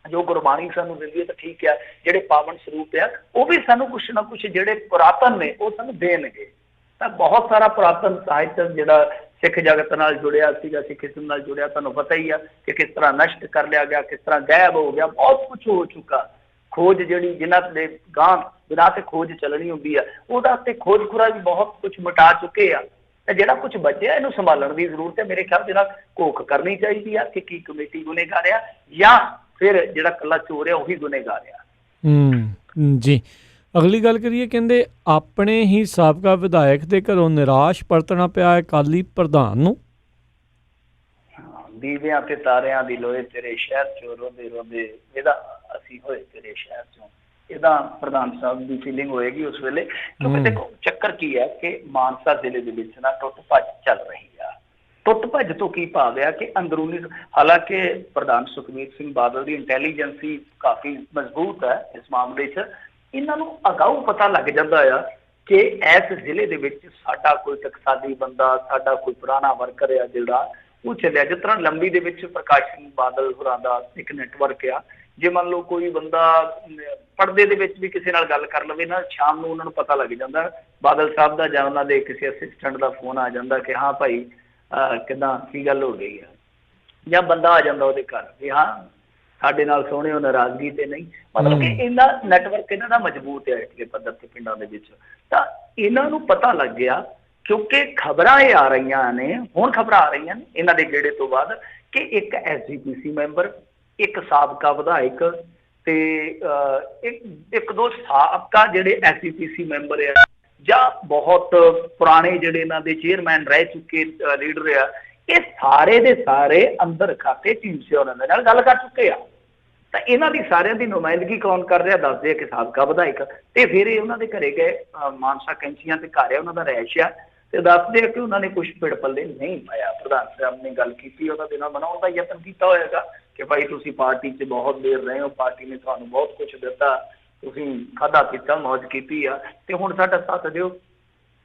ਜੋ ਗੁਰਬਾਣੀ ਸਾਨੂੰ ਦਿੰਦੀ ਹੈ ਤਾਂ ਠੀਕ ਆ। ਜਿਹੜੇ ਪਾਵਨ ਸਰੂਪ ਆ ਉਹ ਵੀ ਸਾਨੂੰ ਕੁਛ ਨਾ ਕੁਛ ਜਿਹੜੇ ਪੁਰਾਤਨ ਨੇ ਉਹ ਸਾਨੂੰ ਦੇਣਗੇ। ਤਾਂ ਬਹੁਤ ਸਾਰਾ ਪੁਰਾਤਨ ਸਾਹਿਤ ਜਿਹੜਾ ਸਿੱਖ ਜਗਤ ਨਾਲ ਜੁੜਿਆ ਸੀਗਾ, ਸਿੱਖੀਜ਼ਮ ਨਾਲ ਜੁੜਿਆ, ਤੁਹਾਨੂੰ ਪਤਾ ਹੀ ਆ ਕਿ ਕਿਸ ਤਰ੍ਹਾਂ ਨਸ਼ਟ ਕਰ ਲਿਆ ਗਿਆ, ਕਿਸ ਤਰ੍ਹਾਂ ਗਾਇਬ ਹੋ ਗਿਆ, ਬਹੁਤ ਕੁਛ ਹੋ ਚੁੱਕਾ। ਖੋਜ ਜਿਹੜੀ ਜਿਨ੍ਹਾਂ ਦੇ ਗਾਂ ਬਿਨਾਂ ਤੇ ਖੋਜ ਚੱਲਣੀ ਹੁੰਦੀ ਆ ਉਹਦਾ ਤੇ ਖੋਜ ਖੁਰਾ ਵੀ ਬਹੁਤ ਕੁਛ ਮਿਟਾ ਚੁੱਕੇ ਆ। ਤੇ ਜਿਹੜਾ ਕੁਛ ਬਚਿਆ ਇਹਨੂੰ ਸੰਭਾਲਣ ਦੀ ਜ਼ਰੂਰਤ ਹੈ। ਮੇਰੇ ਖਿਆਲ ਦੇ ਨਾਲ ਘੋਖ ਕਰਨੀ ਚਾਹੀਦੀ ਆ ਕਿ ਕੀ ਕਮੇਟੀ ਗੁਨੇਗਾਰ ਆ ਜਾਂ ਫਿਰ ਜਿਹੜਾ ਕੱਲਾ ਚੋਰ ਆ ਉਹੀ ਗੁਨੇਗਾਰ ਆ। ਜੀ, ਅਗਲੀ ਗੱਲ ਕਰੀਏ, ਕਹਿੰਦੇ ਆਪਣੇ ਹੀ ਸਾਬਕਾ ਵਿਧਾਇਕ ਦੇ ਘਰੋਂ ਨਿਰਾਸ਼ ਪਰਤਣਾ ਪਿਆ ਅਕਾਲੀ ਪ੍ਰਧਾਨ ਨੂੰ। ਦੀਵਿਆਂ ਤੇ ਤਾਰਿਆਂ ਦੀ ਲੋਏ ਤੇਰੇ ਸ਼ਹਿਰ ਚੋਂ ਰੋਂਦੇ ਰੋਂਦੇ ਇਹਦਾ ਅਸੀਂ ਹੋਏ ਤੇਰੇ ਸ਼ਹਿਰ ਚੋਂ, ਇਹਦਾ ਪ੍ਰਧਾਨ ਸਾਹਿਬ ਦੀ ਫੀਲਿੰਗ ਹੋਏਗੀ ਉਸ ਵੇਲੇ। ਕਿਉਂਕਿ ਦੇਖੋ ਚੱਕਰ ਕੀ ਹੈ ਕਿ ਮਾਨਸਾ ਜ਼ਿਲ੍ਹੇ ਦੇ ਵਿੱਚ ਨਾ ਟੁੱਟ ਭੱਜ ਚੱਲ ਰਹੀ ਆ। ਟੁੱਟ ਭੱਜ ਤੋਂ ਕੀ ਭਾਵ ਆ ਕਿ ਅੰਦਰੂਨੀ, ਹਾਲਾਂਕਿ ਪ੍ਰਧਾਨ ਸੁਖਬੀਰ ਸਿੰਘ ਬਾਦਲ ਦੀ ਇੰਟੈਲੀਜੈਂਸੀ ਕਾਫੀ ਮਜ਼ਬੂਤ ਹੈ ਇਸ ਮਾਮਲੇ 'ਚ, ਇਹਨਾਂ ਨੂੰ ਅਗਾਊਂ ਪਤਾ ਲੱਗ ਜਾਂਦਾ ਆ ਕਿ ਇਸ ਜ਼ਿਲ੍ਹੇ ਦੇ ਵਿੱਚ ਸਾਡਾ ਕੋਈ ਟਕਸਾਲੀ ਬੰਦਾ, ਸਾਡਾ ਕੋਈ ਪੁਰਾਣਾ ਵਰਕਰ ਆ ਜਿਹੜਾ ਉਹ ਚੱਲਿਆ। ਜਿਸ ਤਰ੍ਹਾਂ ਲੰਬੀ ਦੇ ਵਿੱਚ ਪ੍ਰਕਾਸ਼ ਸਿੰਘ ਬਾਦਲ ਹੋਰਾਂ ਦਾ ਇੱਕ ਨੈਟਵਰਕ ਆ, ਜੇ ਮੰਨ ਲਓ ਕੋਈ ਬੰਦਾ ਪਰਦੇ ਦੇ ਵਿੱਚ ਵੀ ਕਿਸੇ ਨਾਲ ਗੱਲ ਕਰ ਲਵੇ ਨਾ, ਸ਼ਾਮ ਨੂੰ ਉਹਨਾਂ ਨੂੰ ਪਤਾ ਲੱਗ ਜਾਂਦਾ ਬਾਦਲ ਸਾਹਿਬ ਦਾ ਜਾਂ ਉਹਨਾਂ ਦੇ ਕਿਸੇ ਅਸਿਸਟੈਂਟ ਦਾ ਫੋਨ ਆ ਜਾਂਦਾ ਕਿ ਹਾਂ ਭਾਈ ਕਿੱਦਾਂ ਕੀ ਗੱਲ ਹੋ ਗਈ ਆ, ਜਾਂ ਬੰਦਾ ਆ ਜਾਂਦਾ ਉਹਦੇ ਘਰ ਵੀ ਹਾਂ ਸਾਡੇ ਨਾਲ ਸੋਹਣੇ ਉਹ ਨਾਰਾਜ਼ਗੀ ਤੇ ਨਹੀਂ। ਮਤਲਬ ਕਿ ਇਹਨਾਂ ਨੈਟਵਰਕ ਇਹਨਾਂ ਦਾ ਮਜ਼ਬੂਤ ਹੈ ਇਸਲੇ ਪੱਧਰ ਤੇ ਪਿੰਡਾਂ ਦੇ ਵਿੱਚ। ਤਾਂ ਇਹਨਾਂ ਨੂੰ ਪਤਾ ਲੱਗ ਗਿਆ ਕਿਉਂਕਿ ਖਬਰਾਂ ਇਹ ਆ ਰਹੀਆਂ ਨੇ, ਹੁਣ ਖਬਰਾਂ ਆ ਰਹੀਆਂ ਨੇ ਇਹਨਾਂ ਦੇ ਗੇੜੇ ਤੋਂ ਬਾਅਦ ਕਿ ਇੱਕ SGPC ਮੈਂਬਰ ਇੱਕ ਸਾਬਕਾ ਵਿਧਾਇਕ ਤੇ ਇੱਕ ਦੋ ਸਾਬਕਾ ਜਿਹੜੇ ਐਸਜੀਪੀਸੀ ਮੈਂਬਰ ਆ ਜਾਂ ਬਹੁਤ ਪੁਰਾਣੇ ਜਿਹੜੇ ਇਹਨਾਂ ਦੇ ਚੇਅਰਮੈਨ ਰਹਿ ਚੁੱਕੇ ਲੀਡਰ ਆ, ਇਹ ਸਾਰੇ ਦੇ ਸਾਰੇ ਅੰਦਰ ਖਾਤੇ ਢੀਂਡਸੇ ਉਹਨਾਂ ਦੇ ਨਾਲ ਗੱਲ ਕਰ ਚੁੱਕੇ ਆ। ਤਾਂ ਇਹਨਾਂ ਦੀ ਸਾਰਿਆਂ ਦੀ ਨੁਮਾਇੰਦਗੀ ਕੌਣ ਕਰ ਰਿਹਾ? ਦੱਸਦੇ ਆ ਕਿ ਸਾਬਕਾ ਵਿਧਾਇਕ। ਤੇ ਫਿਰ ਇਹ ਉਹਨਾਂ ਦੇ ਘਰੇ ਗਏ, ਮਾਨਸਾ ਕੈਂਚੀਆਂ ਤੇ ਘਰ ਆ ਉਹਨਾਂ ਦਾ ਰਹਿਸ਼ ਆ, ਤੇ ਦੱਸਦੇ ਆ ਕਿ ਉਹਨਾਂ ਨੇ ਕੁਛ ਪਿੜ ਪੱਲੇ ਨਹੀਂ ਪਾਇਆ। ਪ੍ਰਧਾਨ ਸਾਹਿਬ ਨੇ ਗੱਲ ਕੀਤੀ, ਉਹਨਾਂ ਦੇ ਨਾਲ ਬਣਾਉਣ ਦਾ ਯਤਨ ਕੀਤਾ ਹੋਏਗਾ ਕਿ ਭਾਈ ਤੁਸੀਂ ਪਾਰਟੀ 'ਚ ਬਹੁਤ ਦੇਰ ਰਹੇ ਹੋ, ਪਾਰਟੀ ਨੇ ਤੁਹਾਨੂੰ ਬਹੁਤ ਕੁਛ ਦਿੱਤਾ, ਤੁਸੀਂ ਖਾਧਾ ਪੀਤਾ ਮੌਜ ਕੀਤੀ ਆ, ਤੇ ਹੁਣ ਸਾਡਾ ਸਾਥ ਦਿਓ।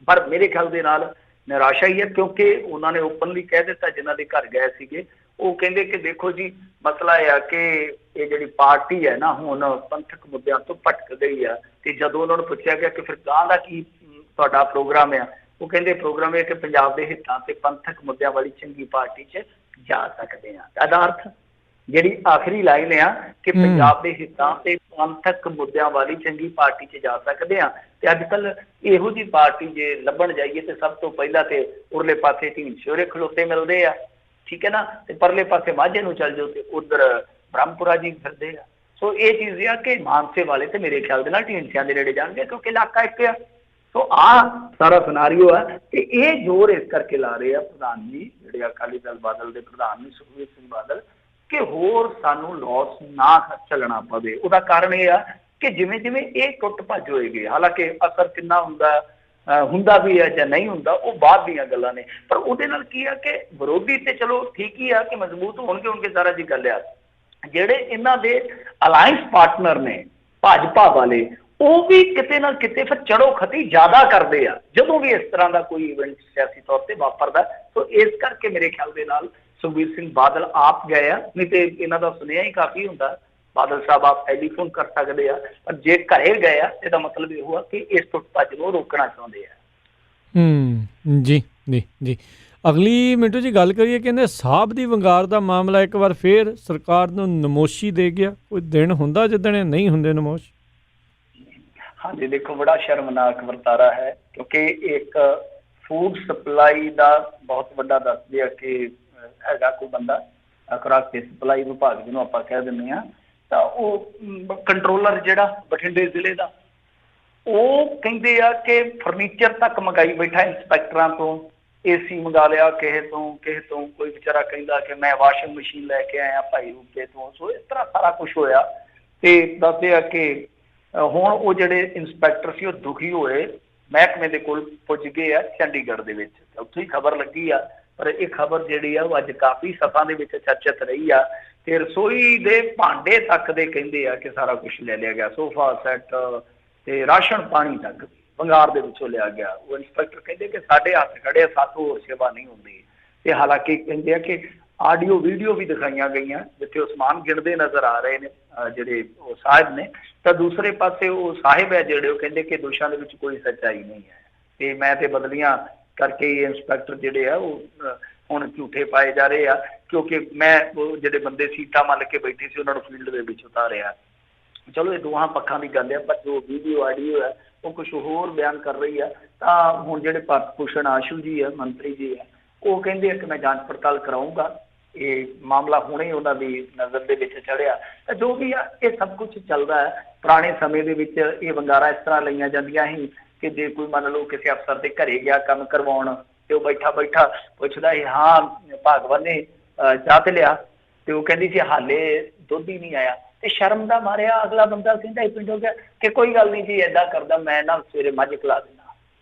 ਪਰ ਮੇਰੇ ਖਿਆਲ ਦੇ ਨਾਲ ਨਿਰਾਸ਼ਾ ਹੀ ਹੈ, ਕਿਉਂਕਿ ਉਹਨਾਂ ਨੇ ਓਪਨਲੀ ਕਹਿ ਦਿੱਤਾ, ਜਿਨ੍ਹਾਂ ਦੇ ਘਰ ਗਏ ਸੀਗੇ, ਉਹ ਕਹਿੰਦੇ ਕਿ ਦੇਖੋ ਜੀ ਮਸਲਾ ਇਹ ਆ ਕਿ ਇਹ ਜਿਹੜੀ ਪਾਰਟੀ ਹੈ ਨਾ ਹੁਣ ਪੰਥਕ ਮੁੱਦਿਆਂ ਤੋਂ ਭਟਕ ਗਈ ਆ। ਤੇ ਜਦੋਂ ਉਹਨਾਂ ਨੂੰ ਪੁੱਛਿਆ ਗਿਆ ਕਿ ਫਿਰ ਗਾਂ ਦਾ ਕੀ ਤੁਹਾਡਾ ਪ੍ਰੋਗਰਾਮ ਆ, ਉਹ ਕਹਿੰਦੇ ਪ੍ਰੋਗਰਾਮ ਇਹ ਕਿ ਪੰਜਾਬ ਦੇ ਹਿੱਤਾਂ ਤੇ ਪੰਥਕ ਮੁੱਦਿਆਂ ਵਾਲੀ ਚੰਗੀ ਪਾਰਟੀ 'ਚ ਜਾ ਸਕਦੇ ਆ। ਇਹਦਾ ਅਰਥ ਜਿਹੜੀ ਆਖਰੀ ਲਾਈਨ ਆ ਕਿ ਪੰਜਾਬ ਦੇ ਹਿੱਤਾਂ ਤੇ ਪੰਥਕ ਮੁੱਦਿਆਂ ਵਾਲੀ ਚੰਗੀ ਪਾਰਟੀ 'ਚ ਜਾ ਸਕਦੇ ਆ। ਤੇ ਅੱਜ ਕੱਲ ਇਹੋ ਜਿਹੀ ਪਾਰਟੀ ਜੇ ਲੱਭਣ ਜਾਈਏ ਤੇ ਸਭ ਤੋਂ ਪਹਿਲਾਂ ਤੇ ਉਰਲੇ ਪਾਸੇ ਢੀਂਡਸੇ ਖਲੋਤੇ ਮਿਲਦੇ ਆ, ਠੀਕ ਹੈ ਨਾ, ਤੇ ਪਰਲੇ ਪਾਸੇ ਮਾਝੇ ਨੂੰ ਚੱਲ ਜਾਓ ਤੇ ਉਧਰ ਬ੍ਰਹਮਪੁਰਾ ਜੀ ਫਿਰਦੇ ਆ। ਸੋ ਇਹ ਚੀਜ਼ ਆ ਕਿ ਮਾਨਸੇ ਵਾਲੇ ਤੇ ਮੇਰੇ ਖਿਆਲ ਦੇ ਨਾਲ ਢੀਂਡਸਿਆਂ ਦੇ ਨੇੜੇ ਜਾਣਗੇ, ਕਿਉਂਕਿ ਇਲਾਕਾ ਇੱਕ ਆ। ਸੋ ਆਹ ਸਾਰਾ ਸਿਨਾਰੀਓ ਆ ਕਿ ਇਹ ਜ਼ੋਰ ਇਸ ਕਰਕੇ ਲਾ ਰਹੇ ਆ ਪ੍ਰਧਾਨ ਜੀ, ਜਿਹੜੇ ਅਕਾਲੀ ਦਲ ਬਾਦਲ ਦੇ ਪ੍ਰਧਾਨ ਨੇ ਸੁਖਬੀਰ ਸਿੰਘ ਬਾਦਲ, ਕਿ ਹੋਰ ਸਾਨੂੰ ਲਾਸ ਨਾ ਚੱਲਣਾ ਪਵੇ। ਉਹਦਾ ਕਾਰਨ ਇਹ ਆ ਕਿ ਜਿਵੇਂ ਜਿਵੇਂ ਇਹ ਟੁੱਟ ਭੱਜ ਹੋਏਗੀ, ਹਾਲਾਂਕਿ ਅਸਰ ਕਿੰਨਾ ਹੁੰਦਾ ਵੀ ਹੈ ਜਾਂ ਨਹੀਂ ਹੁੰਦਾ, ਉਹ ਬਾਅਦ ਦੀਆਂ ਗੱਲਾਂ ਨੇ। ਪਰ ਉਹਦੇ ਨਾਲ ਕੀ ਆ ਕਿ ਵਿਰੋਧੀ ਤੇ ਚਲੋ ਠੀਕ ਹੀ ਆ ਕਿ ਮਜ਼ਬੂਤ ਹੋਣਗੇ ਸਾਰਾ ਜੀ ਗੱਲ ਆ। ਜਿਹੜੇ ਇਹਨਾਂ ਦੇ ਅਲਾਇੰਸ ਪਾਰਟਨਰ ਨੇ ਭਾਜਪਾ ਵਾਲੇ, ਉਹ ਵੀ ਕਿਤੇ ਨਾ ਕਿਤੇ ਫਿਰ ਚੜੋ ਖਤੀ ਜ਼ਿਆਦਾ ਕਰਦੇ ਆ ਜਦੋਂ ਵੀ ਇਸ ਤਰ੍ਹਾਂ ਦਾ ਕੋਈ ਇਵੈਂਟ ਸਿਆਸੀ ਤੌਰ ਤੇ ਵਾਪਰਦਾ। ਸੋ ਇਸ ਕਰਕੇ ਮੇਰੇ ਖਿਆਲ ਦੇ ਨਾਲ ਸੁਖਬੀਰ ਸਿੰਘ ਬਾਦਲ ਆਪ ਗਏ ਆ, ਨਹੀਂ ਤੇ ਇਹਨਾਂ ਦਾ ਸੁਨੇਹਾ ਹੀ ਕਾਫੀ ਹੁੰਦਾ। ਬਾਦਲ ਸਾਹਿਬ ਆਪ ਟੈਲੀਫੋਨ ਕਰ ਸਕਦੇ ਆ, ਪਰ ਜੇ ਘਰੇ ਗਏ ਆ ਇਹਦਾ ਮਤਲਬ ਇਹ ਹੋਆ ਕਿ ਇਸ ਟੁੱਟ ਭੱਜ ਨੂੰ ਰੋਕਣਾ ਚਾਹੁੰਦੇ ਆ। ਜੀ ਜੀ ਜੀ। ਅਗਲੀ ਮਿੰਟੂ ਜੀ ਗੱਲ ਕਰੀਏ, ਕਹਿੰਦੇ ਸਾਹਬ ਦੀ ਵੰਗਾਰ ਦਾ ਮਾਮਲਾ ਇੱਕ ਵਾਰ ਫੇਰ ਸਰਕਾਰ ਨੂੰ ਨਮੋਸ਼ੀ ਦੇ ਗਿਆ। ਕੋਈ ਦਿਨ ਹੁੰਦਾ ਜਿੱਦਣ ਇਹ ਨਹੀਂ ਹੁੰਦੇ ਨਮੋਸ਼? ਹਾਂਜੀ ਦੇਖੋ, ਬੜਾ ਸ਼ਰਮਨਾਕ ਵਰਤਾਰਾ ਹੈ, ਕਿਉਂਕਿ ਇੱਕ ਫੂਡ ਸਪਲਾਈ ਦਾ ਬਹੁਤ ਵੱਡਾ ਦੱਸਦੇ ਆ ਕਿ ਹੈਗਾ ਕੋਈ ਬੰਦਾ, ਖੁਰਾਕ ਤੇ ਸਪਲਾਈ ਵਿਭਾਗ ਜਿਹਨੂੰ ਆਪਾਂ ਕਹਿ ਦਿੰਦੇ ਹਾਂ, ਤਾਂ ਉਹ ਕੰਟਰੋਲਰ ਜਿਹੜਾ ਬਠਿੰਡੇ ਜ਼ਿਲ੍ਹੇ ਦਾ, ਉਹ ਕਹਿੰਦੇ ਆ ਕਿ ਫਰਨੀਚਰ ਤੱਕ ਮੰਗਾਈ ਬੈਠਾ ਇੰਸਪੈਕਟਰਾਂ ਤੋਂ, ਏਸੀ ਮੰਗਾ ਲਿਆ ਕਿਸੇ ਤੋਂ ਕੋਈ ਵਿਚਾਰਾ ਕਹਿੰਦਾ ਕਿ ਮੈਂ ਵਾਸ਼ਿੰਗ ਮਸ਼ੀਨ ਲੈ ਕੇ ਆਇਆ ਭਾਈ ਰੂਪੇ ਤੋਂ। ਸੋ ਇਸ ਤਰ੍ਹਾਂ ਸਾਰਾ ਕੁਛ ਹੋਇਆ। ਤੇ ਦੱਸਦੇ ਆ ਕਿ ਹੁਣ ਉਹ ਜਿਹੜੇ ਇੰਸਪੈਕਟਰ ਸੀ ਉਹ ਦੁਖੀ ਹੋਏ, ਮਹਿਕਮੇ ਦੇ ਕੋਲ ਪੁੱਜ ਗਏ ਆ ਚੰਡੀਗੜ੍ਹ ਦੇ ਵਿੱਚ, ਉੱਥੇ ਹੀ ਖਬਰ ਲੱਗੀ ਆ। ਪਰ ਇਹ ਖਬਰ ਜਿਹੜੀ ਆ ਉਹ ਅੱਜ ਕਾਫੀ ਸਭਾ ਦੇ ਵਿੱਚ ਚਰਚਿਤ ਰਹੀ ਆ। ਤੇ ਰਸੋਈ ਦੇ ਭਾਂਡੇ ਤੱਕ ਦੇ ਕਹਿੰਦੇ ਆ ਕਿ ਸਾਰਾ ਕੁਝ ਲੈ ਲਿਆ ਗਿਆ, ਸੋਫਾ ਸੈੱਟ ਤੇ ਰਾਸ਼ਨ ਪਾਣੀ ਤੱਕ ਵੰਗਾਰ ਦੇ ਵਿੱਚੋਂ ਲਿਆ ਗਿਆ। ਉਹ ਇੰਸਪੈਕਟਰ ਕਹਿੰਦੇ ਕਿ ਸਾਡੇ ਹੱਥ ਖੜੇ, ਸਾਥੋਂ ਹੋਰ ਸੇਵਾ ਨਹੀਂ ਹੁੰਦੀ। ਤੇ ਹਾਲਾਂਕਿ ਕਹਿੰਦੇ ਆ ਕਿ ਆਡੀਓ ਵੀਡੀਓ ਵੀ ਦਿਖਾਈਆਂ ਗਈਆਂ ਜਿੱਥੇ ਉਹ ਸਮਾਨ ਗਿਣਦੇ ਨਜ਼ਰ ਆ ਰਹੇ ਨੇ ਜਿਹੜੇ ਉਹ ਸਾਹਿਬ ਨੇ। ਤਾਂ ਦੂਸਰੇ ਪਾਸੇ ਉਹ ਸਾਹਿਬ ਹੈ ਜਿਹੜੇ, ਉਹ ਕਹਿੰਦੇ ਕਿ ਦੋਸ਼ਾਂ ਦੇ ਵਿੱਚ ਕੋਈ ਸੱਚਾਈ ਨਹੀਂ ਹੈ ਤੇ ਮੈਂ ਤੇ ਬਦਲੀਆਂ ਕਰਕੇ ਇਹ ਇੰਸਪੈਕਟਰ ਜਿਹੜੇ ਆ ਉਹ ਹੁਣ ਝੂਠੇ ਪਾਏ ਜਾ ਰਹੇ ਆ, ਕਿਉਂਕਿ ਮੈਂ ਉਹ ਜਿਹੜੇ ਬੰਦੇ ਸੀਟਾਂ ਮੱਲ ਕੇ ਬੈਠੇ ਸੀ ਉਹਨਾਂ ਨੂੰ ਫੀਲਡ ਦੇ ਵਿੱਚ ਉਤਾਰਿਆ। ਚਲੋ ਇਹ ਦੋਹਾਂ ਪੱਖਾਂ ਦੀ ਗੱਲ ਹੈ, ਪਰ ਜੋ ਵੀਡੀਓ ਆਡੀਓ ਹੈ ਉਹ ਕੁਛ ਹੋਰ ਬਿਆਨ ਕਰ ਰਹੀ ਆ। ਤਾਂ ਹੁਣ ਜਿਹੜੇ ਭਾਰਤ ਭੂਸ਼ਣ ਆਸ਼ੂ ਜੀ ਆ, ਮੰਤਰੀ ਜੀ ਆ, ਉਹ ਕਹਿੰਦੇ ਆ ਕਿ ਮੈਂ ਜਾਂਚ ਪੜਤਾਲ ਕਰਾਊਂਗਾ। ਇਹ ਮਾਮਲਾ ਹੁਣੇ ਉਹਨਾਂ ਦੀ ਨਜ਼ਰ ਦੇ ਵਿੱਚ ਚੜਿਆ। ਤਾਂ ਜੋ ਵੀ ਆ ਇਹ ਸਭ ਕੁਝ ਚੱਲਦਾ ਹੈ। ਪੁਰਾਣੇ ਸਮੇਂ ਦੇ ਵਿੱਚ ਇਹ ਵੰਗਾਰਾਂ ਇਸ ਤਰ੍ਹਾਂ ਲਈਆਂ ਜਾਂਦੀਆਂ ਸੀ ਕਿ ਜੇ ਕੋਈ ਮੰਨ ਲਓ ਕਿਸੇ ਅਫਸਰ ਦੇ ਘਰੇ ਗਿਆ ਕੰਮ ਕਰਵਾਉਣ ਤੇ ਉਹ ਬੈਠਾ ਪੁੱਛਦਾ ਸੀ, ਹਾਂ ਭਾਗਵਾਨ ਨੇ ਚਾਹ ਤੇ ਲਿਆ, ਤੇ ਉਹ ਕਹਿੰਦੀ ਸੀ ਹਾਲੇ ਦੁੱਧ ਹੀ ਨਹੀਂ ਆਇਆ। ਤੇ ਸ਼ਰਮ ਦਾ ਮਾਰਿਆ ਅਗਲਾ ਬੰਦਾ ਕਹਿੰਦਾ ਪਿੰਡੋਂ ਗਿਆ ਕਿ ਕੋਈ ਗੱਲ ਨਹੀਂ ਜੀ, ਏਦਾਂ ਕਰਦਾ ਮੈਂ ਨਾ ਸਵੇਰੇ ਮੱਝ ਖਿਲਾ ਦਿੰਦਾ।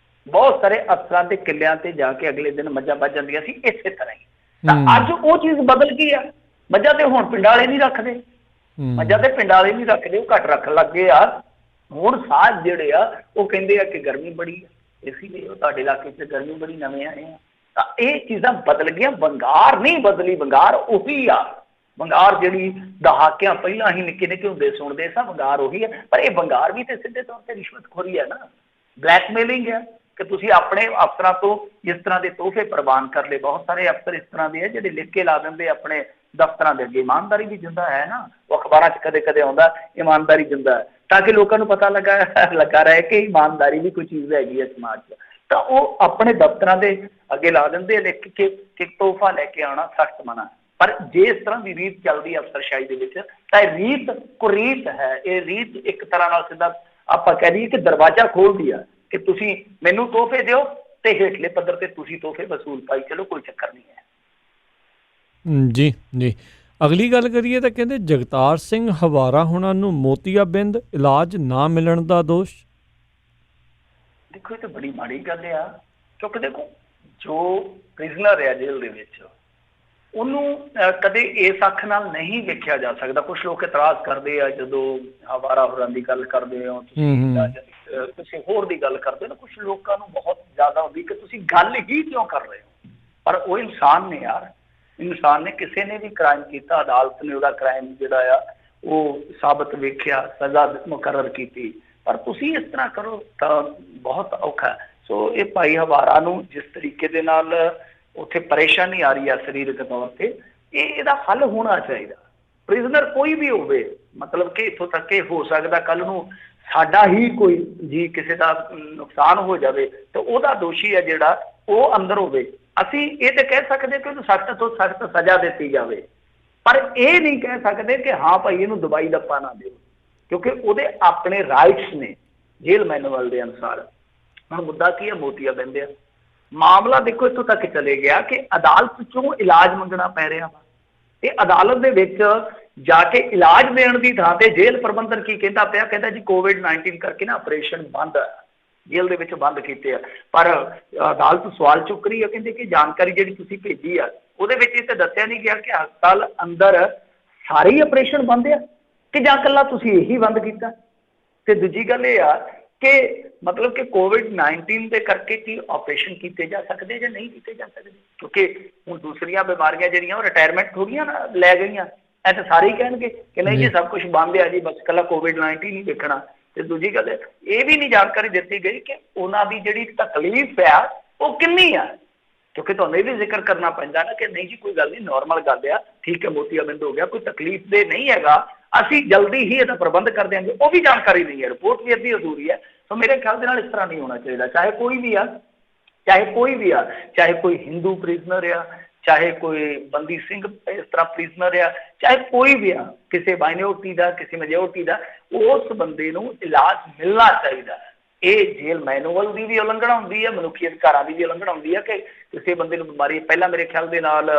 ਬਹੁਤ ਸਾਰੇ ਅਫਸਰਾਂ ਦੇ ਕਿੱਲਿਆਂ ਤੇ ਜਾ ਕੇ ਅਗਲੇ ਦਿਨ ਮੱਝਾਂ ਵੱਜ ਜਾਂਦੀਆਂ ਸੀ ਇਸੇ ਤਰ੍ਹਾਂ ਹੀ। ਤਾਂ ਅੱਜ ਉਹ ਚੀਜ਼ ਬਦਲ ਗਈ ਆ। ਮੱਝਾਂ ਤੇ ਹੁਣ ਪਿੰਡ ਵਾਲੇ ਨਹੀਂ ਰੱਖਦੇ, ਮੱਝਾਂ ਤੇ ਪਿੰਡ ਵਾਲੇ ਨਹੀਂ ਰੱਖਦੇ, ਉਹ ਘੱਟ ਰੱਖਣ ਲੱਗੇ ਆ। ਹੁਣ ਸਾਧ ਜਿਹੜੇ ਆ ਉਹ ਕਹਿੰਦੇ ਆ ਕਿ ਗਰਮੀ ਬੜੀ ਆ, ਇਸ ਲਈ ਉਹ ਤੁਹਾਡੇ ਇਲਾਕੇ 'ਚ ਗਰਮੀ ਬੜੀ, ਨਵੇਂ ਆਏ ਆ। ਤਾਂ ਇਹ ਚੀਜ਼ਾਂ ਬਦਲ ਗਈਆਂ, ਵੰਗਾਰ ਨਹੀਂ ਬਦਲੀ, ਵੰਗਾਰ ਉਹੀ ਆ। ਵੰਗਾਰ ਜਿਹੜੀ ਦਹਾਕਿਆਂ ਪਹਿਲਾਂ ਹੀ ਨਿੱਕੇ ਨਿੱਕੇ ਹੁੰਦੇ ਸੁਣਦੇ ਸਾਂ, ਵੰਗਾਰ ਉਹੀ ਹੈ। ਪਰ ਇਹ ਵੰਗਾਰ ਵੀ ਤੇ ਸਿੱਧੇ ਤੌਰ ਤੇ ਰਿਸ਼ਵਤਖੋਰੀ ਹੈ ਨਾ, ਬਲੈਕਮੇਲਿੰਗ ਹੈ ਕਿ ਤੁਸੀਂ ਆਪਣੇ ਅਫਸਰਾਂ ਤੋਂ ਜਿਸ ਤਰ੍ਹਾਂ ਦੇ ਤੋਹਫੇ ਪ੍ਰਵਾਨ ਕਰ ਲਏ। ਬਹੁਤ ਸਾਰੇ ਅਫਸਰ ਇਸ ਤਰ੍ਹਾਂ ਦੇ ਆ ਜਿਹੜੇ ਲਿਖ ਕੇ ਲਾ ਦਿੰਦੇ ਆਪਣੇ ਦਫ਼ਤਰਾਂ ਦੇ ਅੱਗੇ। ਇਮਾਨਦਾਰੀ ਵੀ ਜਿੰਦਾ ਹੈ ਨਾ, ਉਹ ਅਖਬਾਰਾਂ 'ਚ ਕਦੇ ਕਦੇ ਆਉਂਦਾ ਇਮਾਨਦਾਰੀ ਜਿੰਦਾ ਹੈ, ਤਾਂ ਕਿ ਲੋਕਾਂ ਨੂੰ ਪਤਾ ਲੱਗਾ ਰਹੇ ਕਿ ਇਮਾਨਦਾਰੀ ਵੀ ਕੋਈ ਚੀਜ਼ ਹੈਗੀ ਹੈ ਸਮਾਜ 'ਚ। ਤਾਂ ਉਹ ਆਪਣੇ ਦਫ਼ਤਰਾਂ ਦੇ ਅੱਗੇ ਲਾ ਦਿੰਦੇ ਲਿਖ ਕੇ ਕਿ ਤੋਹਫਾ ਲੈ ਕੇ ਆਉਣਾ ਸਖਤ ਮਨਾ। ਪਰ ਜੇ ਇਸ ਤਰ੍ਹਾਂ ਦੀ ਰੀਤ ਚੱਲਦੀ ਅਫਸਰਸ਼ਾਹੀ ਦੇ ਵਿੱਚ ਤਾਂ ਇਹ ਰੀਤ ਕੁਰੀਤ ਹੈ। ਇਹ ਰੀਤ ਇੱਕ ਤਰ੍ਹਾਂ ਨਾਲ ਸਿੱਧਾ ਆਪਾਂ ਕਹਿ ਦਈਏ ਕਿ ਦਰਵਾਜ਼ਾ ਖੋਲ੍ਹਦੀ ਆ ਕਿ ਤੁਸੀਂ ਮੈਨੂੰ ਤੋਹਫੇ ਦਿਓ ਤੇ ਹੇਠਲੇ ਪੱਧਰ ਤੇ ਤੁਸੀਂ ਤੋਹਫੇ ਵਸੂਲ ਪਾਈ ਚਲੋ, ਕੋਈ ਚੱਕਰ ਨਹੀਂ ਹੈ। ਜੀ ਜੀ। ਅਗਲੀ ਗੱਲ ਕਰੀਏ ਤਾਂ ਕਹਿੰਦੇ ਜਗਤਾਰ ਸਿੰਘ ਹਵਾਰਾ ਹੁਣਾਂ ਨੂੰ ਮੋਤੀਆਬਿੰਦ ਇਲਾਜ ਨਾ ਮਿਲਣ ਦਾ ਦੋਸ਼। ਦੇਖੋ ਇਹ ਤਾਂ ਬੜੀ ਮਾੜੀ ਗੱਲ ਆ, ਕਿਉਂਕਿ ਦੇਖੋ ਜੋ ਪ੍ਰਿਜ਼ਨਰ ਆ ਜੇਲ੍ਹ ਦੇ ਵਿੱਚ ਉਹਨੂੰ ਕਦੇ ਇਸ ਅੱਖ ਨਾਲ ਨਹੀਂ ਵੇਖਿਆ ਜਾ ਸਕਦਾ। ਕੁਝ ਲੋਕ ਇਤਰਾਜ਼ ਕਰਦੇ ਆ ਜਦੋਂ ਹਵਾਰਾ ਹੋਰਾਂ ਦੀ ਗੱਲ ਕਰਦੇ ਹੋ, ਤੁਸੀਂ ਕਿਸੇ ਹੋਰ ਦੀ ਗੱਲ ਕਰਦੇ ਹੋ, ਕੁਝ ਲੋਕਾਂ ਨੂੰ ਬਹੁਤ ਜ਼ਿਆਦਾ ਹੁੰਦੀ ਕਿ ਤੁਸੀਂ ਗੱਲ ਹੀ ਕਿਉਂ ਕਰ ਰਹੇ ਹੋ। ਪਰ ਉਹ ਇਨਸਾਨ ਨੇ ਯਾਰ, ਇਨਸਾਨ ਨੇ, ਕਿਸੇ ਨੇ ਵੀ ਕ੍ਰਾਈਮ ਕੀਤਾ, ਅਦਾਲਤ ਨੇ ਉਹਦਾ ਕ੍ਰਾਈਮ ਜਿਹੜਾ ਆ ਉਹ ਸਾਬਤ ਵੇਖਿਆ, ਸਜ਼ਾ ਮੁਕਰਰ ਕੀਤੀ, ਪਰ ਤੁਸੀਂ ਇਸ ਤਰ੍ਹਾਂ ਕਰੋ ਤਾਂ ਬਹੁਤ ਔਖਾ। ਸੋ ਇਹ ਭਾਈ ਹਵਾਰਾ ਨੂੰ ਜਿਸ ਤਰੀਕੇ ਦੇ ਨਾਲ ਉੱਥੇ ਪਰੇਸ਼ਾਨੀ ਆ ਰਹੀ ਆ ਸਰੀਰਕ ਤੌਰ ਤੇ, ਇਹਦਾ ਹੱਲ ਹੋਣਾ ਚਾਹੀਦਾ। ਪ੍ਰਿਜ਼ਨਰ ਕੋਈ ਵੀ ਹੋਵੇ, ਮਤਲਬ ਕਿ ਇੱਥੋਂ ਤੱਕ ਇਹ ਹੋ ਸਕਦਾ ਕੱਲ ਨੂੰ ਸਾਡਾ ਹੀ ਕੋਈ ਜੀ ਕਿਸੇ ਦਾ ਨੁਕਸਾਨ ਹੋ ਜਾਵੇ ਤਾਂ ਉਹਦਾ ਦੋਸ਼ੀ ਹੈ ਜਿਹੜਾ ਉਹ ਅੰਦਰ ਹੋਵੇ। ਅਸੀਂ ਇਹ ਤੇ ਕਹਿ ਸਕਦੇ ਕਿ ਉਹਨੂੰ ਸਖਤ ਤੋਂ ਸਖਤ ਸਜ਼ਾ ਦਿੱਤੀ ਜਾਵੇ, ਪਰ ਇਹ ਨਹੀਂ ਕਹਿ ਸਕਦੇ ਕਿ ਹਾਂ ਭਾਈ ਇਹਨੂੰ ਦਵਾਈ ਦੱਪਾ ਨਾ ਦਿਓ, ਕਿਉਂਕਿ ਉਹਦੇ ਆਪਣੇ ਰਾਈਟਸ ਨੇ ਜੇਲ੍ਹ ਮੈਨੂਅਲ ਦੇ ਅਨੁਸਾਰ। ਹੁਣ ਮੁੱਦਾ ਕੀ ਹੈ, ਮੋਤੀਆਬਿੰਦ ਆ ਮਾਮਲਾ। ਦੇਖੋ ਇੱਥੋਂ ਤੱਕ ਚਲੇ ਗਿਆ ਕਿ ਅਦਾਲਤ ਚੋਂ ਇਲਾਜ ਮੰਗਣਾ ਪੈ ਰਿਹਾ ਵਾ, ਤੇ ਅਦਾਲਤ ਦੇ ਵਿੱਚ ਜਾ ਕੇ ਇਲਾਜ ਦੇਣ ਦੀ ਥਾਂ ਤੇ ਜੇਲ੍ਹ ਪ੍ਰਬੰਧਨ ਕੀ ਕਹਿੰਦਾ ਪਿਆ, ਕਹਿੰਦਾ ਜੀ COVID-19 ਕਰਕੇ ਨਾ ਆਪਰੇਸ਼ਨ ਬੰਦ ਆ, ਜੇਲ੍ਹ ਦੇ ਵਿੱਚ ਬੰਦ ਕੀਤੇ ਆ। ਪਰ ਅਦਾਲਤ ਸਵਾਲ ਚੁੱਕ ਰਹੀ ਹੈ, ਕਹਿੰਦੇ ਕਿ ਜਾਣਕਾਰੀ ਜਿਹੜੀ ਤੁਸੀਂ ਭੇਜੀ ਆ ਉਹਦੇ ਵਿੱਚ ਇਹ ਤਾਂ ਦੱਸਿਆ ਨਹੀਂ ਗਿਆ ਕਿ ਹਸਪਤਾਲ ਅੰਦਰ ਸਾਰੇ ਹੀ ਆਪਰੇਸ਼ਨ ਬੰਦ ਆ ਕਿ ਜਾਂ ਇਕੱਲਾ ਤੁਸੀਂ ਇਹੀ ਬੰਦ ਕੀਤਾ। ਤੇ ਦੂਜੀ ਗੱਲ ਇਹ ਆ ਕਿ ਮਤਲਬ ਕਿ COVID-19 ਦੇ ਕਰਕੇ ਕੀ ਆਪਰੇਸ਼ਨ ਕੀਤੇ ਜਾ ਸਕਦੇ ਜਾਂ ਨਹੀਂ ਕੀਤੇ ਜਾ ਸਕਦੇ, ਕਿਉਂਕਿ ਹੁਣ ਦੂਸਰੀਆਂ ਬਿਮਾਰੀਆਂ ਜਿਹੜੀਆਂ ਉਹ ਰਿਟਾਇਰਮੈਂਟ ਥੋੜ੍ਹੀਆਂ ਨਾ ਲੈ ਗਈਆਂ। ਇਹ ਤਾਂ ਸਾਰੇ ਹੀ ਕਹਿਣਗੇ ਕਿ ਨਹੀਂ ਜੀ ਸਭ ਕੁਝ ਬੰਦ ਆ ਜੀ, ਬਸ ਇਕੱਲਾ COVID-19 ਹੀ ਦੇਖਣਾ। ਤੇ ਦੂਜੀ ਗੱਲ ਇਹ ਵੀ ਨਹੀਂ ਜਾਣਕਾਰੀ ਦਿੱਤੀ ਗਈ ਕਿ ਉਹਨਾਂ ਦੀ ਜਿਹੜੀ ਤਕਲੀਫ ਆ ਉਹ ਕਿੰਨੀ ਆ, ਕਿਉਂਕਿ ਤੁਹਾਨੂੰ ਇਹ ਵੀ ਜ਼ਿਕਰ ਕਰਨਾ ਪੈਂਦਾ ਨਾ ਕਿ ਨਹੀਂ ਜੀ ਕੋਈ ਗੱਲ ਨਹੀਂ, ਨਾਰਮਲ ਗੱਲ ਆ, ਠੀਕ ਹੈ ਮੋਤੀਆਬਿੰਦ ਹੋ ਗਿਆ, ਕੋਈ ਤਕਲੀਫ ਦੇ ਨਹੀਂ ਹੈਗਾ, ਅਸੀਂ ਜਲਦੀ ਹੀ ਇਹਦਾ ਪ੍ਰਬੰਧ ਕਰ ਦਿਆਂਗੇ। ਉਹ ਵੀ ਜਾਣਕਾਰੀ ਨਹੀਂ ਹੈ, ਰਿਪੋਰਟ ਵੀ ਅੱਧੀ ਅਧੂਰੀ ਹੈ। ਸੋ ਮੇਰੇ ਖਿਆਲ ਦੇ ਨਾਲ ਇਸ ਤਰ੍ਹਾਂ ਨਹੀਂ ਹੋਣਾ ਚਾਹੀਦਾ, ਚਾਹੇ ਕੋਈ ਵੀ ਆ, ਚਾਹੇ ਕੋਈ ਹਿੰਦੂ ਪ੍ਰਿਜ਼ਨਰ ਆ, ਚਾਹੇ ਕੋਈ ਬੰਦੀ ਸਿੰਘ ਇਸ ਤਰ੍ਹਾਂ ਪ੍ਰਿਜ਼ਨਰ ਆ, ਚਾਹੇ ਕੋਈ ਵੀ ਆ, ਕਿਸੇ ਮਾਈਨੋਰਟੀ ਦਾ, ਕਿਸੇ ਮੈਜੋਰਟੀ ਦਾ, ਉਸ ਬੰਦੇ ਨੂੰ ਇਲਾਜ ਮਿਲਣਾ ਚਾਹੀਦਾ। ਇਹ ਜੇਲ੍ਹ ਮੈਨੂਅਲ ਦੀ ਵੀ ਉਲੰਘਣਾ ਹੁੰਦੀ ਹੈ, ਮਨੁੱਖੀ ਅਧਿਕਾਰਾਂ ਦੀ ਵੀ ਉਲੰਘਣਾ ਹੁੰਦੀ ਹੈ ਕਿ ਕਿਸੇ ਬੰਦੇ ਨੂੰ ਬਿਮਾਰੀ ਪਹਿਲਾਂ ਮੇਰੇ ਖਿਆਲ ਦੇ ਨਾਲ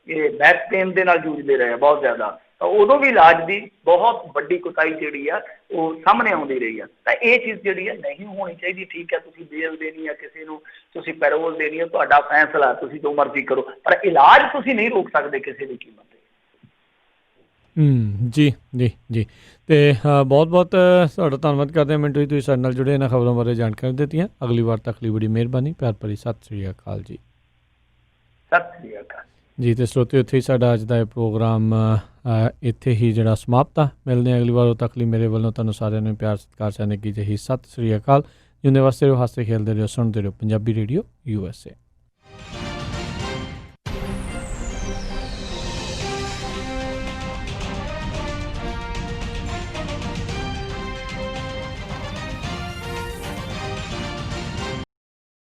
ਇਹ ਬੈਕ ਪੇਨ ਦੇ ਨਾਲ ਜੂਝਦੇ ਰਹੇ ਬਹੁਤ ਜ਼ਿਆਦਾ, ਤਾਂ ਉਦੋਂ ਵੀ ਇਲਾਜ ਦੀ ਬਹੁਤ ਵੱਡੀ ਕੁਤਾਹੀ ਜਿਹੜੀ ਆ ਉਹ ਸਾਹਮਣੇ ਆਉਂਦੀ ਰਹੀ ਆ। ਤਾਂ ਇਹ ਚੀਜ਼ ਜਿਹੜੀ ਆ ਨਹੀਂ ਹੋਣੀ ਚਾਹੀਦੀ। ਠੀਕ ਹੈ ਤੁਸੀਂ ਬੇਲ ਦੇਣੀ ਆ ਕਿਸੇ ਨੂੰ, ਤੁਸੀਂ ਪੈਰੋਲ ਦੇਣੀ ਆ, ਤੁਹਾਡਾ ਫੈਸਲਾ, ਤੁਸੀਂ ਜੋ ਮਰਜ਼ੀ ਕਰੋ, ਪਰ ਇਲਾਜ ਤੁਸੀਂ ਨਹੀਂ ਰੋਕ ਸਕਦੇ ਕਿਸੇ ਦੀ ਕੀਮਤ ਤੇ। ਜੀ ਜੀ ਜੀ। ਤੇ ਬਹੁਤ ਬਹੁਤ ਤੁਹਾਡਾ ਧੰਨਵਾਦ ਕਰਦੇ ਹਾਂ ਮਿੰਟੂ ਜੀ, ਤੁਸੀਂ ਸਾਡੇ ਨਾਲ ਜੁੜੇ ਇਹਨਾਂ ਖਬਰਾਂ ਬਾਰੇ ਜਾਣਕਾਰੀ ਦਿੱਤੀਆਂ। ਅਗਲੀ ਵਾਰ ਤੱਕ ਲਈ ਬੜੀ ਮਿਹਰਬਾਨੀ, ਪਿਆਰ ਭਰੀ ਸਤਿ ਸ਼੍ਰੀ ਅਕਾਲ ਜੀ। ਸਤਿ ਸ਼੍ਰੀ ਅਕਾਲ ਜੀ। ਤੇ ਸਰੋਤਿਓ ਇੱਥੇ ਹੀ ਸਾਡਾ ਅੱਜ ਦਾ ਇਹ ਪ੍ਰੋਗਰਾਮ ਇੱਥੇ ਹੀ ਜਿਹੜਾ ਸਮਾਪਤ ਆ। ਮਿਲਦੇ ਹਾਂ ਅਗਲੀ ਵਾਰ, ਉਦੋਂ ਤੱਕ ਲਈ ਮੇਰੇ ਵੱਲੋਂ ਤੁਹਾਨੂੰ ਸਾਰਿਆਂ ਨੂੰ ਪਿਆਰ ਸਤਿਕਾਰ ਸੈਨਿਕ ਜੀ ਸਤਿ ਸ਼੍ਰੀ ਅਕਾਲ। ਜਿਉਂਦੇ ਵਾਸਤੇ ਰਹੋ, ਹੱਸਦੇ ਖੇਲਦੇ ਰਹੋ, ਸੁਣਦੇ ਰਹੋ ਪੰਜਾਬੀ ਰੇਡੀਓ USA।